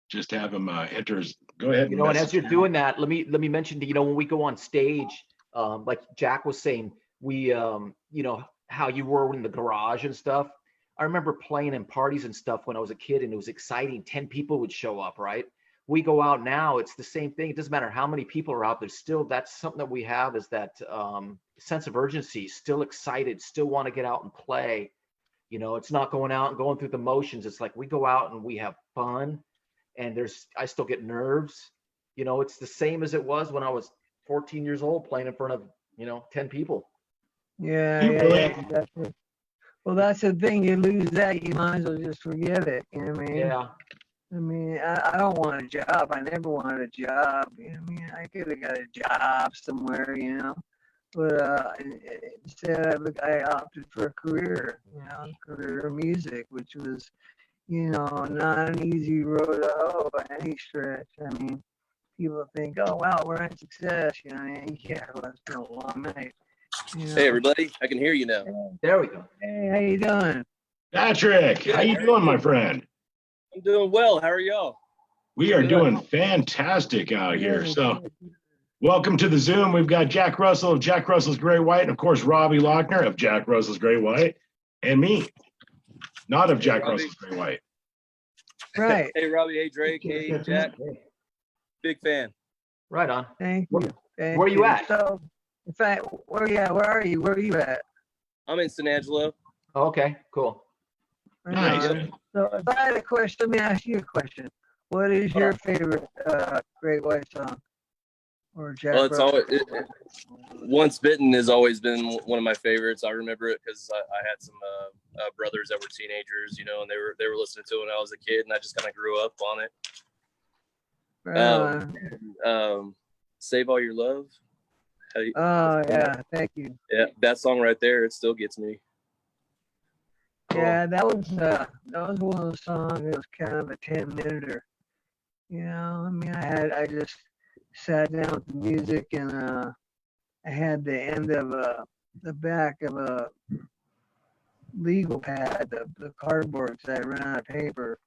just have him enter his. Go ahead. And as you're doing that, let me mention, when we go on stage, like Jack was saying, we, how you were in the garage and stuff. I remember playing in parties and stuff when I was a kid, and it was exciting. 10 people would show up, right? We go out now, it's the same thing. It doesn't matter how many people are out there. Still, that's something that we have, is that sense of urgency. Still excited, still want to get out and play. You know, it's not going out and going through the motions. It's like we go out and we have fun, and I still get nerves. You know, it's the same as it was when I was 14 years old playing in front of, 10 people. Yeah, You yeah, really- yeah, exactly. Well, that's the thing. You lose that, you might as well just forget it. You know what I mean? Yeah. I mean, I don't want a job. I never wanted a job. You know what I mean? I could have got a job somewhere, but instead I opted for a career, career in music, which was, not an easy road to hoe by any stretch. I mean, people think, oh, wow, we're in success. Yeah, well, it's been a long night. Hey, everybody, I can hear you now. There we go. Hey, how you doing? Patrick, how you doing, my friend? I'm doing well. How are y'all? We are doing fantastic out here. So welcome to the Zoom. We've got Jack Russell of Jack Russell's Gray White, and of course, Robby Lochner of Jack Russell's Gray White, and me, not of Jack Robby. Russell's Gray White. Right. Hey, Robby. Hey, Drake. Hey, Jack. Big fan. Right on. Thank you. Thank Where you at? So, in fact, where are you? Where are you at? I'm in San Angelo. Oh, okay, cool. Nice. So if I had a question, let me ask you a question. What is your favorite Great White song? Or Jack Well, it's Russell? always Once Bitten has always been one of my favorites. I remember it because I had some brothers that were teenagers, and they were listening to it when I was a kid, and I just kind of grew up on it. Right on. Save All Your Love. Oh yeah, thank you. Yeah, that song right there, it still gets me. Yeah, that was one of those songs. It was kind of a 10-minute. I mean, I just sat down with the music, and I had the end of the back of a legal pad, the cardboard, because I ran out of paper,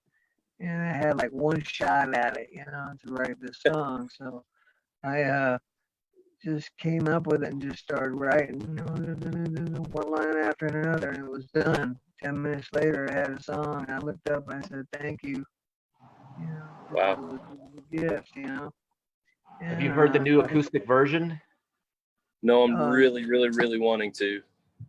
and I had like one shot at it, to write the song. So I just came up with it and just started writing, one line after another, and it was done. 10 minutes later, I had a song. I looked up and I said, "Thank you." Wow. It was a gift, Have you heard the new acoustic version? No, I'm really, really, really wanting to.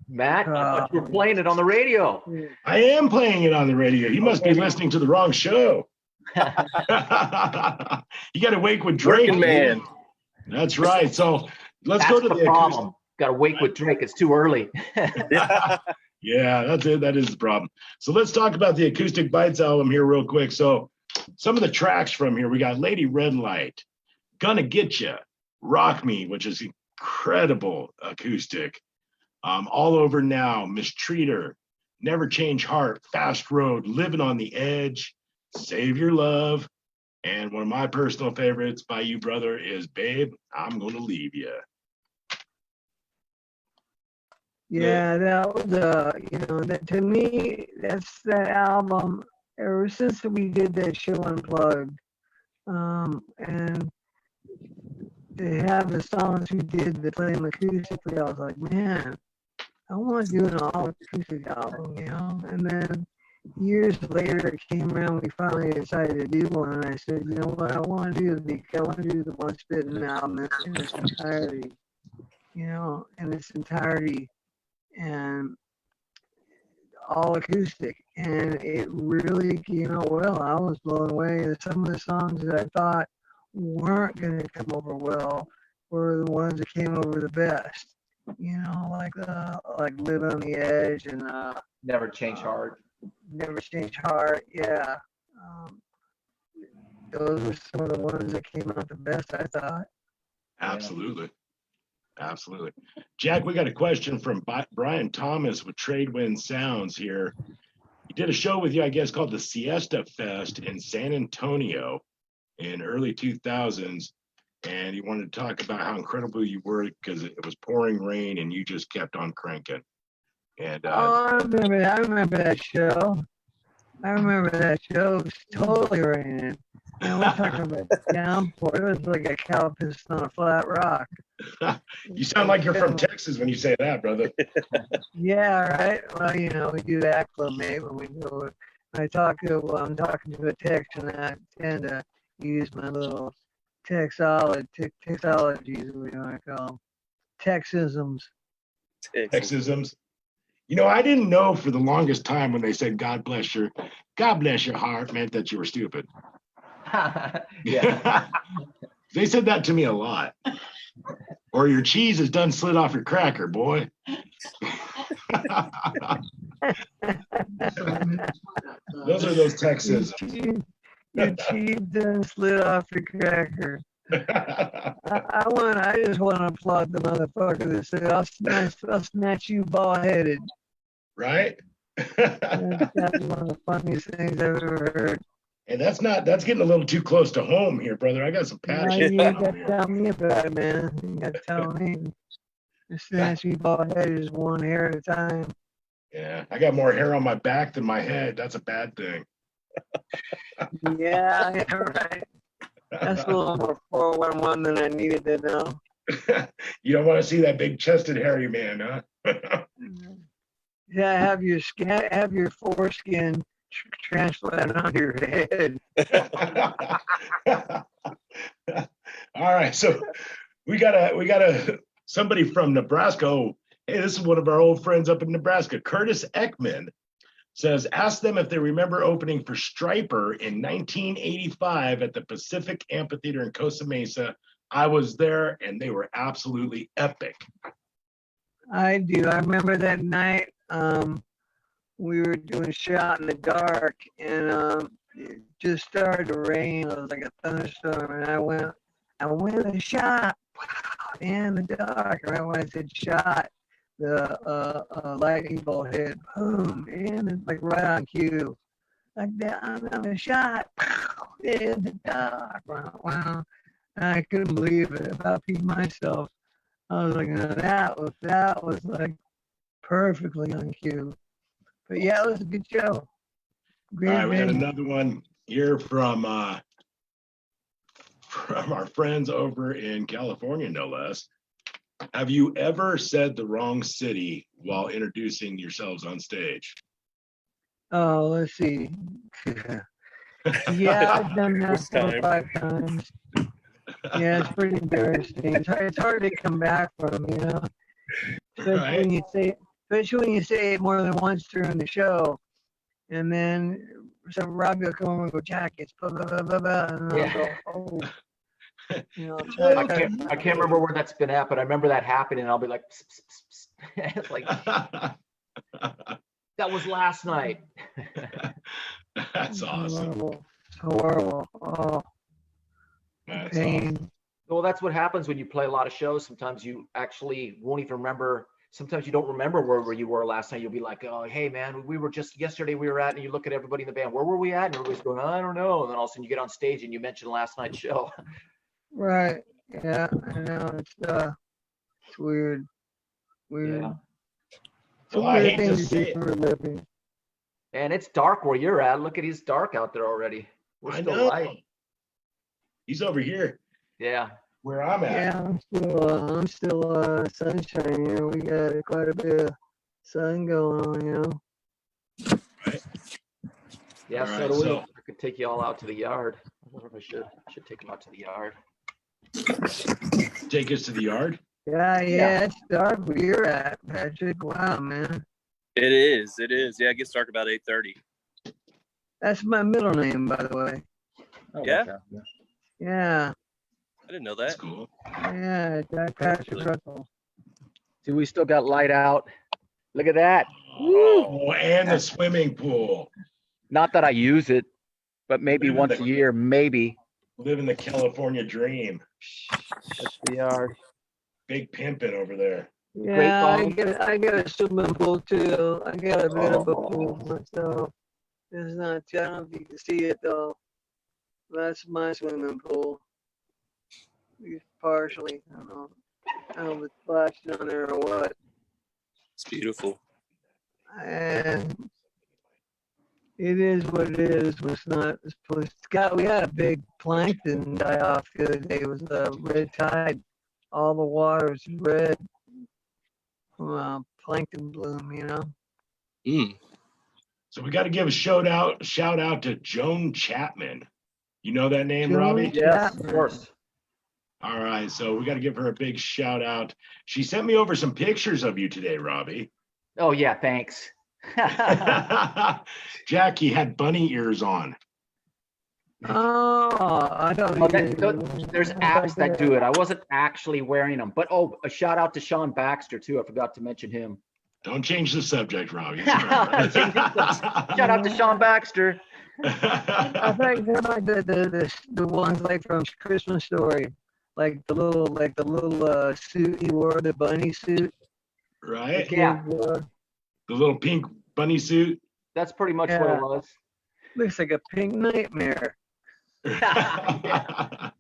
Matt, I thought you were playing it on the radio. I am playing it on the radio. You must be listening to the wrong show. You got to wake with Drake. Working man. That's right. So let's That's go to the the problem. Got to wake with Drake. It's too early. Yeah, that's it. That is the problem. So let's talk about the Acoustic Bites album here real quick. So some of the tracks from here, we got Lady Red Light, Gonna Get Ya, Rock Me, which is incredible acoustic. All Over Now, Mistreater, Never Change Heart, Fast Road, Living on the Edge, Save Your Love, and one of my personal favorites by you, brother, is Babe, I'm Gonna Leave Ya. Yeah, that was that to me, that's that album. Ever since we did that show Unplugged, and to have the songs we did that play them acoustically, I was like, man, I want to do an all acoustic album, And then years later, it came around. We finally decided to do one, and I said, you know what, I want to do the Once Bitten album in its entirety, in its entirety. And all acoustic, and it really came out well. I was blown away. Some of the songs that I thought weren't going to come over well were the ones that came over the best. Like Live on the Edge and Never Change Heart. Never Change Heart. Yeah, those were some of the ones that came out the best, I thought. Absolutely. Absolutely. Jack, we got a question from Brian Thomas with Tradewind Sounds here. He did a show with you, I guess, called the Siesta Fest in San Antonio in early 2000s. And he wanted to talk about how incredible you were because it was pouring rain and you just kept on cranking. And I remember that show. I remember that show. It was totally raining. And we're talking about downpour. It was like a cow pissed on a flat rock. You sound like you're from Texas when you say that, brother. Yeah, right. Well, you know, we do acclimate when we go. I'm talking to a Tex, and I tend to use my little Texologies, we want to call them, Texisms. Texisms. You know, I didn't know for the longest time when they said God bless your heart meant that you were stupid. Yeah. They said that to me a lot. Or your cheese is done slid off your cracker, boy. Those are those Texas. Your cheese done slid off your cracker. I just want to applaud the motherfucker that said, I'll snatch you bald headed. Right? That's one of the funniest things I've ever heard. And that's getting a little too close to home here, brother. I got some No, passion. you got to tell me about it, man. You got to tell me. Snatch you bald headed is one hair at a time. Yeah, I got more hair on my back than my head. That's a bad thing. Yeah, right. That's a little more 411 than I needed to know. You don't want to see that big chested hairy man, huh? Yeah, have your foreskin transplant on your head. All right, so we got a somebody from Nebraska. Oh, hey, this is one of our old friends up in Nebraska. Curtis Ekman says, ask them if they remember opening for Stryper in 1985 at the Pacific Amphitheater in Costa Mesa. I was there, and they were absolutely epic. I do. I remember that night. We were doing Shot in the Dark, and it just started to rain. It was like a thunderstorm, and I went a shot in the dark. Right when I said shot, the lightning bolt hit, boom, and it's like right on cue, like that. I'm a shot in the dark. Wow. I couldn't believe it. About peed myself. I was like, no, that was like perfectly on cue. But yeah, it was a good show. Great. All right, we got another one here from our friends over in California, no less. Have you ever said the wrong city while introducing yourselves on stage? Oh, let's see. Yeah, I've done that 4 or 5 times. Yeah, it's pretty embarrassing. It's hard to come back from, you know. Especially when you say it more than once during the show. And then some Robby will come over and go, Jack, it's blah, blah, blah, blah, blah. And I'll go, oh. You know, I can't remember where that's been at, but I remember that happening, and I'll be like, pss, pss, pss, pss. Like that was last night. That's awesome. Horrible. Oh, That's pain. awesome. Well, that's what happens when you play a lot of shows. Sometimes you actually won't even remember. Sometimes you don't remember where you were last night. You'll be like, oh, hey, man, we were just yesterday we were at, and you look at everybody in the band. Where were we at? And everybody's going, I don't know. And then all of a sudden you get on stage and you mention last night's show. Right. Yeah, I know. It's weird. Yeah. It's a Well, I weird hate thing to to say do it. for a living. And it's dark where you're at. Look at it's dark out there already. We're I still know. light. He's over here Yeah. where I'm at. Yeah, I'm still sunshine here. We got quite a bit of sun going on, you know. Yeah, All so right, do we. so- I could take you all out to the yard. I wonder if I should take them out to the yard. Take us to the yard. Yeah, Yeah. it's dark where you're at, Patrick. Wow, man. It is. Yeah, it gets dark about 8:30. That's my middle name, by the way. Oh, Yeah? okay. Yeah, I didn't know That's that. cool. yeah, Jack Patrick Russell. See, we still got light out. Look at that. Oh, and the swimming pool. Not that I use it, but maybe Living once the- a year, maybe. Living the California dream. That's the yard. Big pimping over there. Yeah, Great I got a swimming pool too. I got a bit of a Oh. pool myself. It's not, I don't know if you can see it though. That's my swimming pool. At least partially. I don't know if it's splashed on there or what. It's beautiful. And it is what it is. Was not supposed. We had a big plankton die off the other day. It was a red tide. All the water is red from plankton bloom. You know. Mm. So we got to give a shout out to Joan Chapman. You know that name, Joan Robbie? Yes, of Chapman. course. All right, so we got to give her a big shout out. She sent me over some pictures of you today, Robbie. Oh yeah, thanks. Jackie had bunny ears on. Oh, I thought Oh, there's apps that do it. I wasn't actually wearing them, but a shout out to Sean Baxter too. I forgot to mention him. Don't change the subject, Robbie. It's all right. Shout out to Sean Baxter. I think they're like the ones like from Christmas Story, like the little suit he wore, the bunny suit. Right? Yeah. The little pink bunny suit. That's pretty much what Yeah. it was. Looks like a pink nightmare. I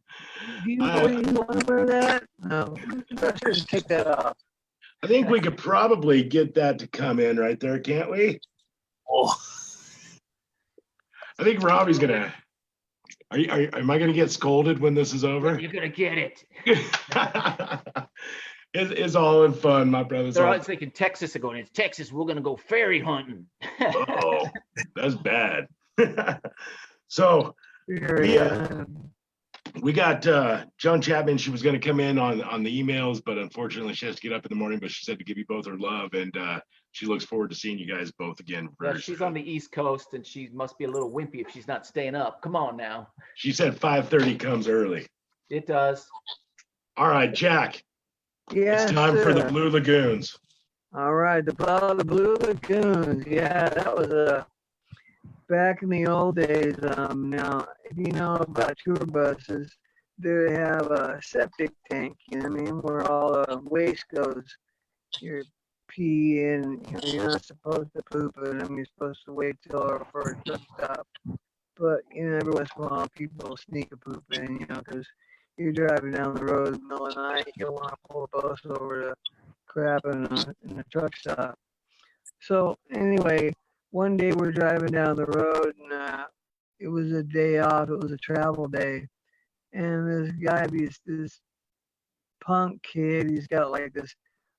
Do you want to wear that? No, let's just take that off. think we could probably get that to come in right there, can't we? Oh, I think Robbie's gonna. Am I gonna get scolded when this is over? You're gonna get it. It's all in fun, my brothers. They're always thinking Texas are going. It's Texas. We're gonna go fairy hunting. Oh, that's bad. So Yeah. we got Joan Chapman. She was going to come in on the emails, but unfortunately she has to get up in the morning. But she said to give you both her love, and she looks forward to seeing you guys both again. Yeah, she's on the East Coast, and she must be a little wimpy if she's not staying up. Come on now. She said 5:30 comes early. It does. All right, Jack. Yeah. It's time for the Blue Lagoons. All right, the Blue Lagoons. Yeah, that was back in the old days. Now, if you know about tour buses, they have a septic tank. You know what I mean? Where all the waste goes. Your pee and you're not supposed to poop in them. You're supposed to wait till for a truck stop. But every once in a while, people sneak a poop in. Because you're driving down the road in the middle of the night. You don't want to pull a bus over to crap in a truck stop. So anyway, one day we're driving down the road and it was a day off. It was a travel day, and this guy, this punk kid, he's got like this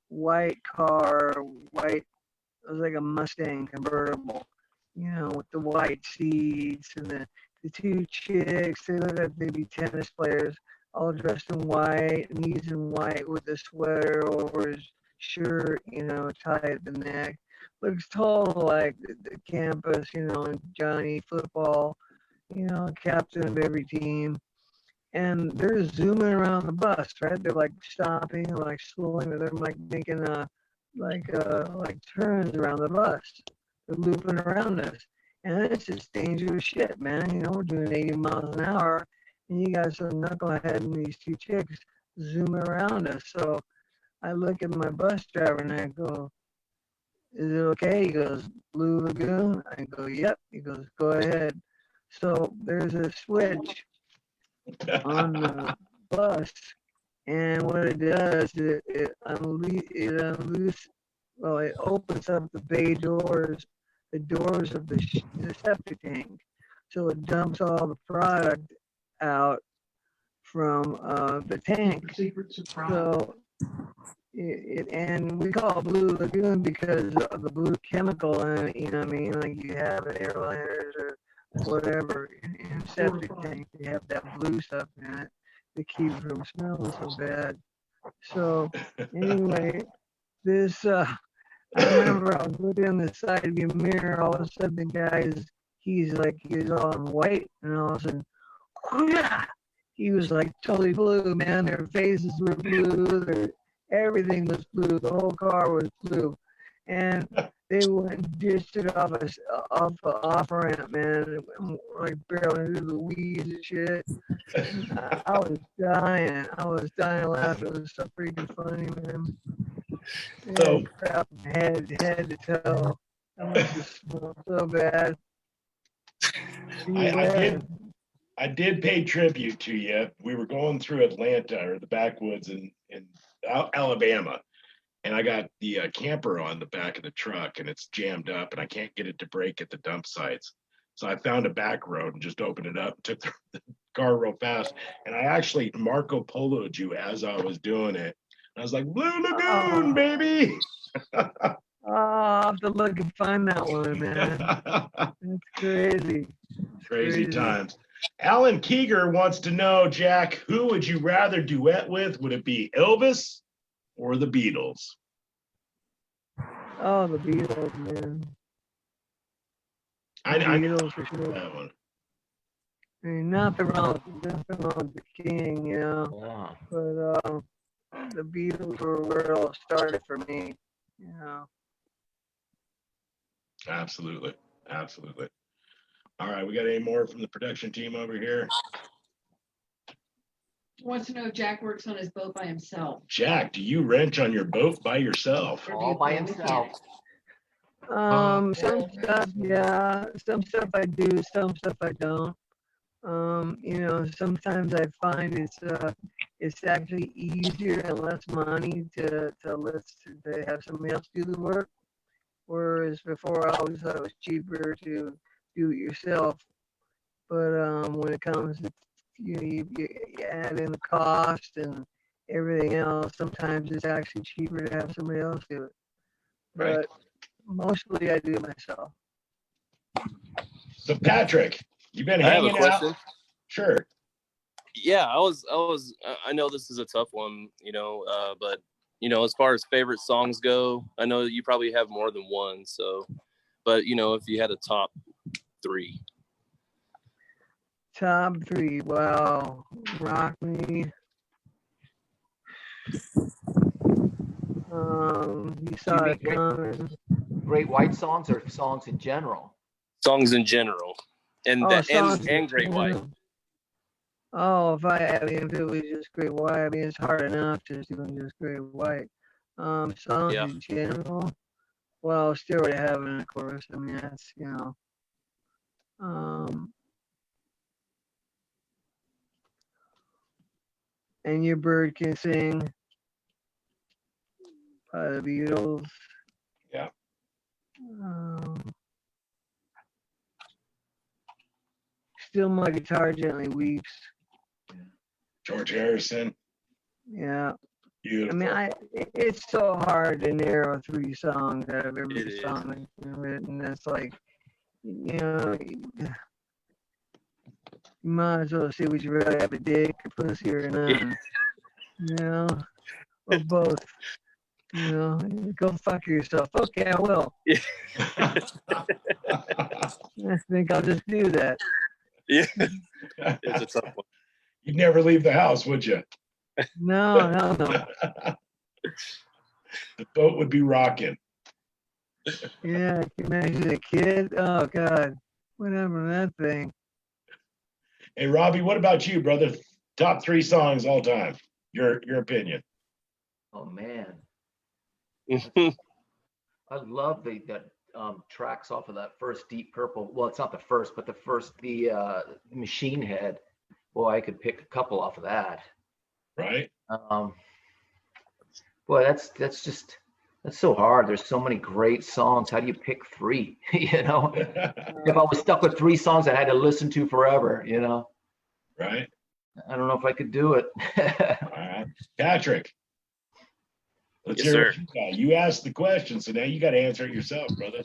white car, it was like a Mustang convertible, with the white seats, and the two chicks, they look like they'd be tennis players, all dressed in white, and he's in white with a sweater over his shirt, tied at the neck. Looks total like the campus, Johnny football, captain of every team. And they're zooming around the bus, right? They're like stopping, like slowing, they're like making like turns around the bus. They're looping around us. And it's just dangerous shit, man. We're doing 80 miles an hour, and you got some knucklehead and these two chicks zooming around us. So I look at my bus driver and I go, "Is it okay?" He goes, "Blue Lagoon?" I go, "Yep." He goes, "Go ahead." So there's a switch on the bus, and what it does, it opens up the bay doors, the doors of the septic tank. So it dumps all the product out from the tank. Secret surprise. So and we call it Blue Lagoon because of the blue chemical in it, what I mean? Like you have in airliners or whatever in septic tank, they have that blue stuff in it that keeps from smelling so bad. So anyway, this I remember I was looking on the side of the mirror, all of a sudden the guy he's all in white, and all of a sudden, whoosh, he was like totally blue, man. Their faces were blue, everything was blue. The whole car was blue, and they went and dished it off ramp, man. Like barreling through the weeds and shit. I was dying. Laughing. It was so freaking funny, man. So crap, head to toe. I was just so bad. I did pay tribute to you. We were going through Atlanta or the backwoods in Alabama, and I got the camper on the back of the truck, and it's jammed up, and I can't get it to brake at the dump sites. So I found a back road and just opened it up, took the car real fast. And I actually Marco Polo'd you as I was doing it. I was like, Blue Lagoon, baby. Oh, I'll have to look and find that one, man. That's crazy. Crazy times. Alan Keeger wants to know, Jack, who would you rather duet with? Would it be Elvis or the Beatles? Oh, the Beatles, man. I Beatles for sure. that one. I mean, nothing wrong with the King, you know. Yeah. But the Beatles were where it all started for me, you know. Absolutely. Absolutely. All right, we got any more from the production team over here? Wants to know if Jack works on his boat by himself. Jack, do you wrench on your boat by yourself? All by himself. Some stuff, yeah. Some stuff I do, some stuff I don't. You know, sometimes I find it's actually easier and less money to have somebody else do the work. Whereas before I always thought it was cheaper to do it yourself. But when it comes to you add in the cost and everything else, sometimes it's actually cheaper to have somebody else do it. Right. But mostly I do it myself. So Patrick, you've been I have a hanging question. out. Sure. Yeah, I know this is a tough one, you know, but you know, as far as favorite songs go, I know you probably have more than one. So, but you know, if you had a top 3. Top 3, wow. Rock Me. You saw it coming. Great White songs or songs in general? Songs in general, and and Great White. Oh, if it was just Great White, I mean, it's hard enough just doing just Great White. Songs in general. Well, Stairway to Heaven, of course. I mean, that's, you know. And Your Bird Can Sing by the Beatles. Yeah. Still My Guitar Gently Weeps. George Harrison. Yeah. Beautiful. I mean, it's so hard to narrow 3 songs out of every song that's been written. That's like, you know, you might as well see what you really have a dick, a pussy, or none. You know, or both. You know, go fuck yourself. Okay, I will. I think I'll just do that. Yeah, it's a tough one. You'd never leave the house, would you? No. The boat would be rocking. Yeah, can you imagine a kid? Oh God, whatever that thing. Hey, Robby, what about you, brother? Top 3 songs all time. Your opinion. Oh man, I love that tracks off of that first Deep Purple. Well, it's not the first, but the Machine Head. Boy, I could pick a couple off of that. Right. Boy, that's so hard. There's so many great songs. How do you pick 3? You know, if I was stuck with 3 songs I had to listen to forever, you know. Right. I don't know if I could do it. All right. Patrick. Let's Yes, hear sir. it. You asked the question, so now you got to answer it yourself, brother.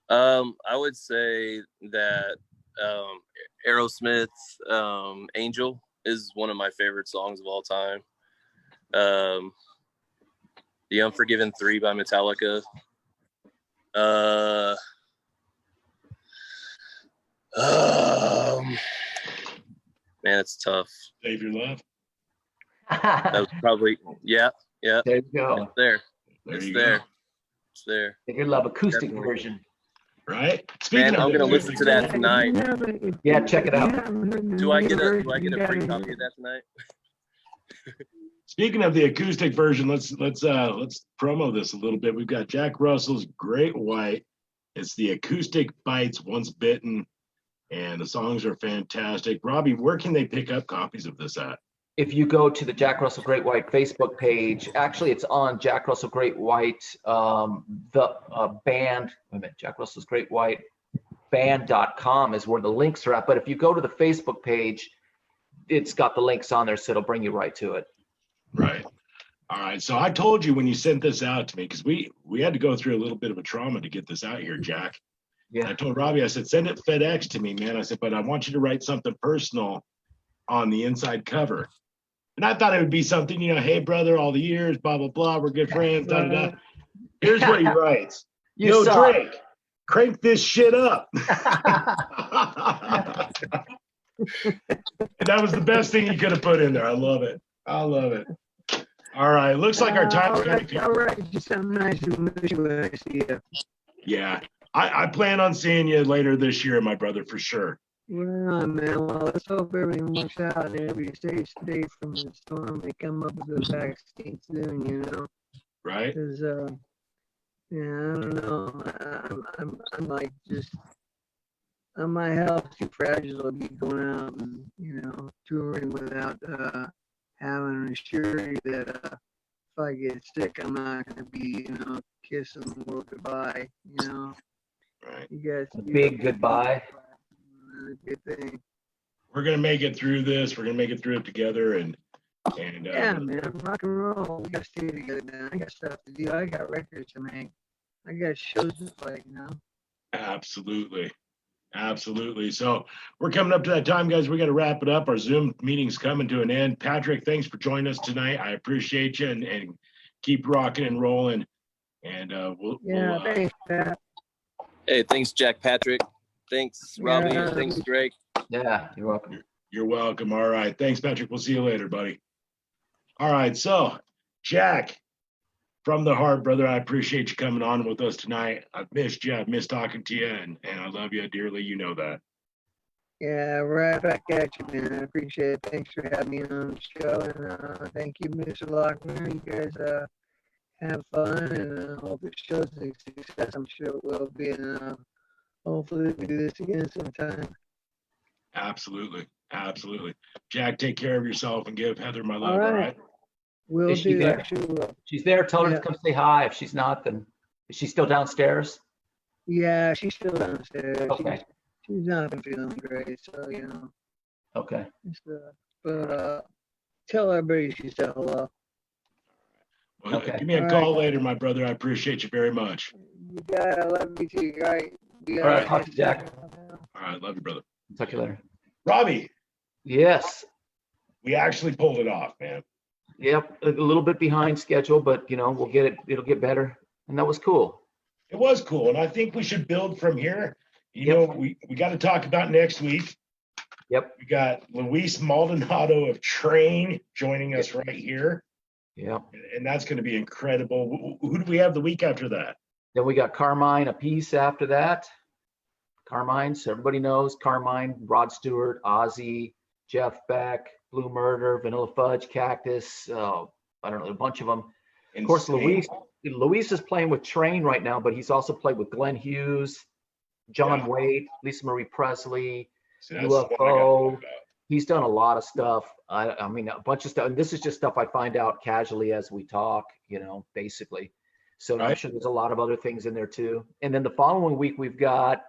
I would say that Aerosmith's Angel is one of my favorite songs of all time. The Unforgiven 3 by Metallica. Man, it's tough. Save Your Love. That was probably, yeah. There you go. It's there. There It's you there. go. It's there. Your Love acoustic Definitely. version. Right. Man, I'm gonna this, listen to that tonight. Yeah, check it out. Do I get a free copy of that tonight? Speaking of the acoustic version, let's promo this a little bit. We've got Jack Russell's Great White. It's the acoustic bites Once Bitten, and the songs are fantastic. Robby, where can they pick up copies of this at? If you go to the Jack Russell Great White Facebook page, actually it's on Jack Russell Great White, the band, wait a minute, Jack Russell's Great White band.com is where the links are at. But if you go to the Facebook page, it's got the links on there, so it'll bring you right to it. Right. All right. So I told you when you sent this out to me, because we had to go through a little bit of a trauma to get this out here, Jack. Yeah. I told Robby, I said, send it FedEx to me, man. I said, but I want you to write something personal on the inside cover. And I thought it would be something, hey, brother, all the years, blah, blah, blah. We're good friends, da, da, da. Here's what he writes. You Yo, suck. Drake, crank this shit up. And that was the best thing you could have put in there. I love it. I love it. All right. Looks like our time's coming. All right, just something nice to wish you when I see you. Yeah. I plan on seeing you later this year, my brother, for sure. Well, man, well, let's hope everything works out and everybody stays safe from the storm. They come up with a vaccine soon, Right? Because, yeah, I don't know. I'm like just, my health's too fragile to be going out and, touring without having a surety that if I get sick, I'm not going to be, kissing the world goodbye, Right. You guys. A big goodbye. Good thing. We're gonna make it through this. We're gonna make it through it together, and Yeah, man, rock and roll. We gotta stay together, man. I got stuff to do. I got records to make. I got shows to play, absolutely, absolutely. So we're coming up to that time, guys. We got to wrap it up. Our Zoom meeting's coming to an end. Patrick, thanks for joining us tonight. I appreciate you, and keep rocking and rolling. And Yeah, thanks, Pat. Hey, thanks, Jack Patrick. Thanks, Robby. Yeah. Thanks, Drake. Yeah, you're welcome. You're welcome. All right. Thanks, Patrick. We'll see you later, buddy. All right. So, Jack, from the heart, brother, I appreciate you coming on with us tonight. I've missed you. I've missed talking to you, and I love you dearly. You know that. Yeah, right back at you, man. I appreciate it. Thanks for having me on the show. And thank you, Mr. Lochner. You guys have fun, and hope the show's a success. I'm sure it will be. And hopefully we can do this again sometime. Absolutely. Absolutely. Jack, take care of yourself and give Heather my love. All All right. right. Will Is she do. there? I sure will. She's there. Tell her Yeah. to come say hi. If she's not, then is she still downstairs? Yeah, she's still downstairs. Okay. She's not been feeling great, so Okay. but tell everybody she said hello. Well, Okay. give me a All call right. later, my brother. I appreciate you very much. You got it. I love you too. All right. All right, talk to you, Jack. All right. Love you, brother. Talk to you later. Robby, Yes. we actually pulled it off, man. Yep. A little bit behind schedule, but we'll get it. It'll get better. And that was cool. It was cool. And I think we should build from here. Yep. We got to talk about next week. Yep. We got Luis Maldonado of Train joining us right here. Yep. And that's going to be incredible. Who do we have the week after that? Then we got Carmine a piece after that. Carmine, so everybody knows Carmine, Rod Stewart, Ozzy, Jeff Beck, Blue Murder, Vanilla Fudge, Cactus. I don't know, a bunch of them. Of course, Insane. Luis is playing with Train right now, but he's also played with Glenn Hughes, John Yeah. Waite, Lisa Marie Presley, See, that's the one I gotta UFO. think about. He's done a lot of stuff. I mean, a bunch of stuff. And this is just stuff I find out casually as we talk, basically. So I'm Right. sure there's a lot of other things in there too. And then the following week, we've got,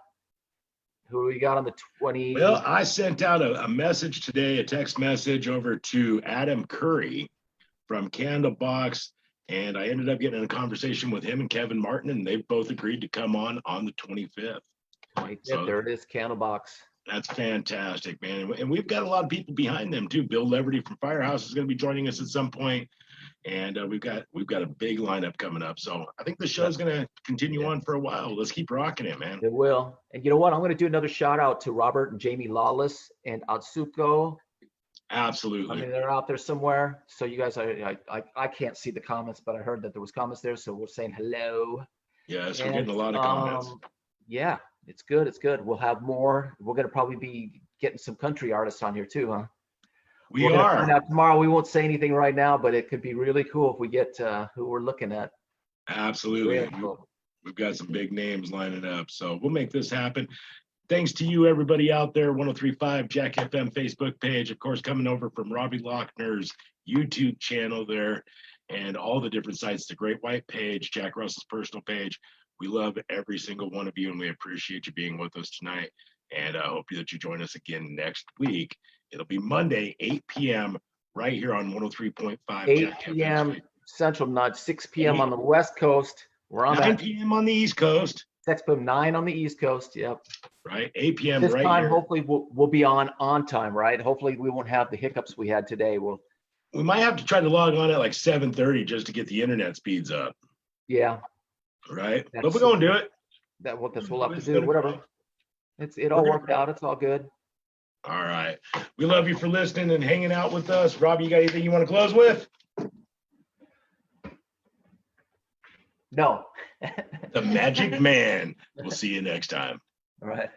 who we got on the 20? Well, I sent out a message today, a text message over to Adam Curry from Candlebox, and I ended up getting in a conversation with him and Kevin Martin, and they both agreed to come on the 25th. Right so- there it is, Candlebox. That's fantastic, man. And we've got a lot of people behind them too. Bill Leverty from Firehouse is going to be joining us at some point, and we've got a big lineup coming up. So I think the show's going to continue on for a while. Let's keep rocking it, man. It will. And you know what? I'm going to do another shout out to Robert and Jamie Lawless and Atsuko. Absolutely. I mean, they're out there somewhere. So you guys, I can't see the comments, but I heard that there was comments there. So we're saying hello. Yes, we're And, getting a lot of comments. Yeah, it's good. It's good. We'll have more. We're going to probably be getting some country artists on here too, huh? We We're gonna are. find out tomorrow. We won't say anything right now, but it could be really cool if we get who we're looking at. Absolutely. Really cool. We've got some big names lining up. So we'll make this happen. Thanks to you, everybody out there, 1035 Jack FM Facebook page, of course, coming over from Robby Lochner's YouTube channel there, and all the different sites, the Great White page, Jack Russell's personal page. We love every single one of you, and we appreciate you being with us tonight. And I hope that you join us again next week. It'll be Monday, 8 p.m. right here on 103.5. 8 Jack p.m. FM. Central, not 6 p.m. on the West Coast. We're on 9 that. p.m. on the East Coast. 6 p.m. 9 on the East Coast. Yep. Right, 8 p.m. This right time, here. hopefully, we'll be on time, right? Hopefully, we won't have the hiccups we had today. We might have to try to log on at like 7:30 just to get the internet speeds up. Yeah. Right, but That's- we're gonna do it. That's what we'll have to It's do. gonna Whatever. grow. It all We're gonna worked out. It's all good. All right, we love you for listening and hanging out with us. Robbie, you got anything you want to close with? No. The Magic Man. We'll see you next time. All right.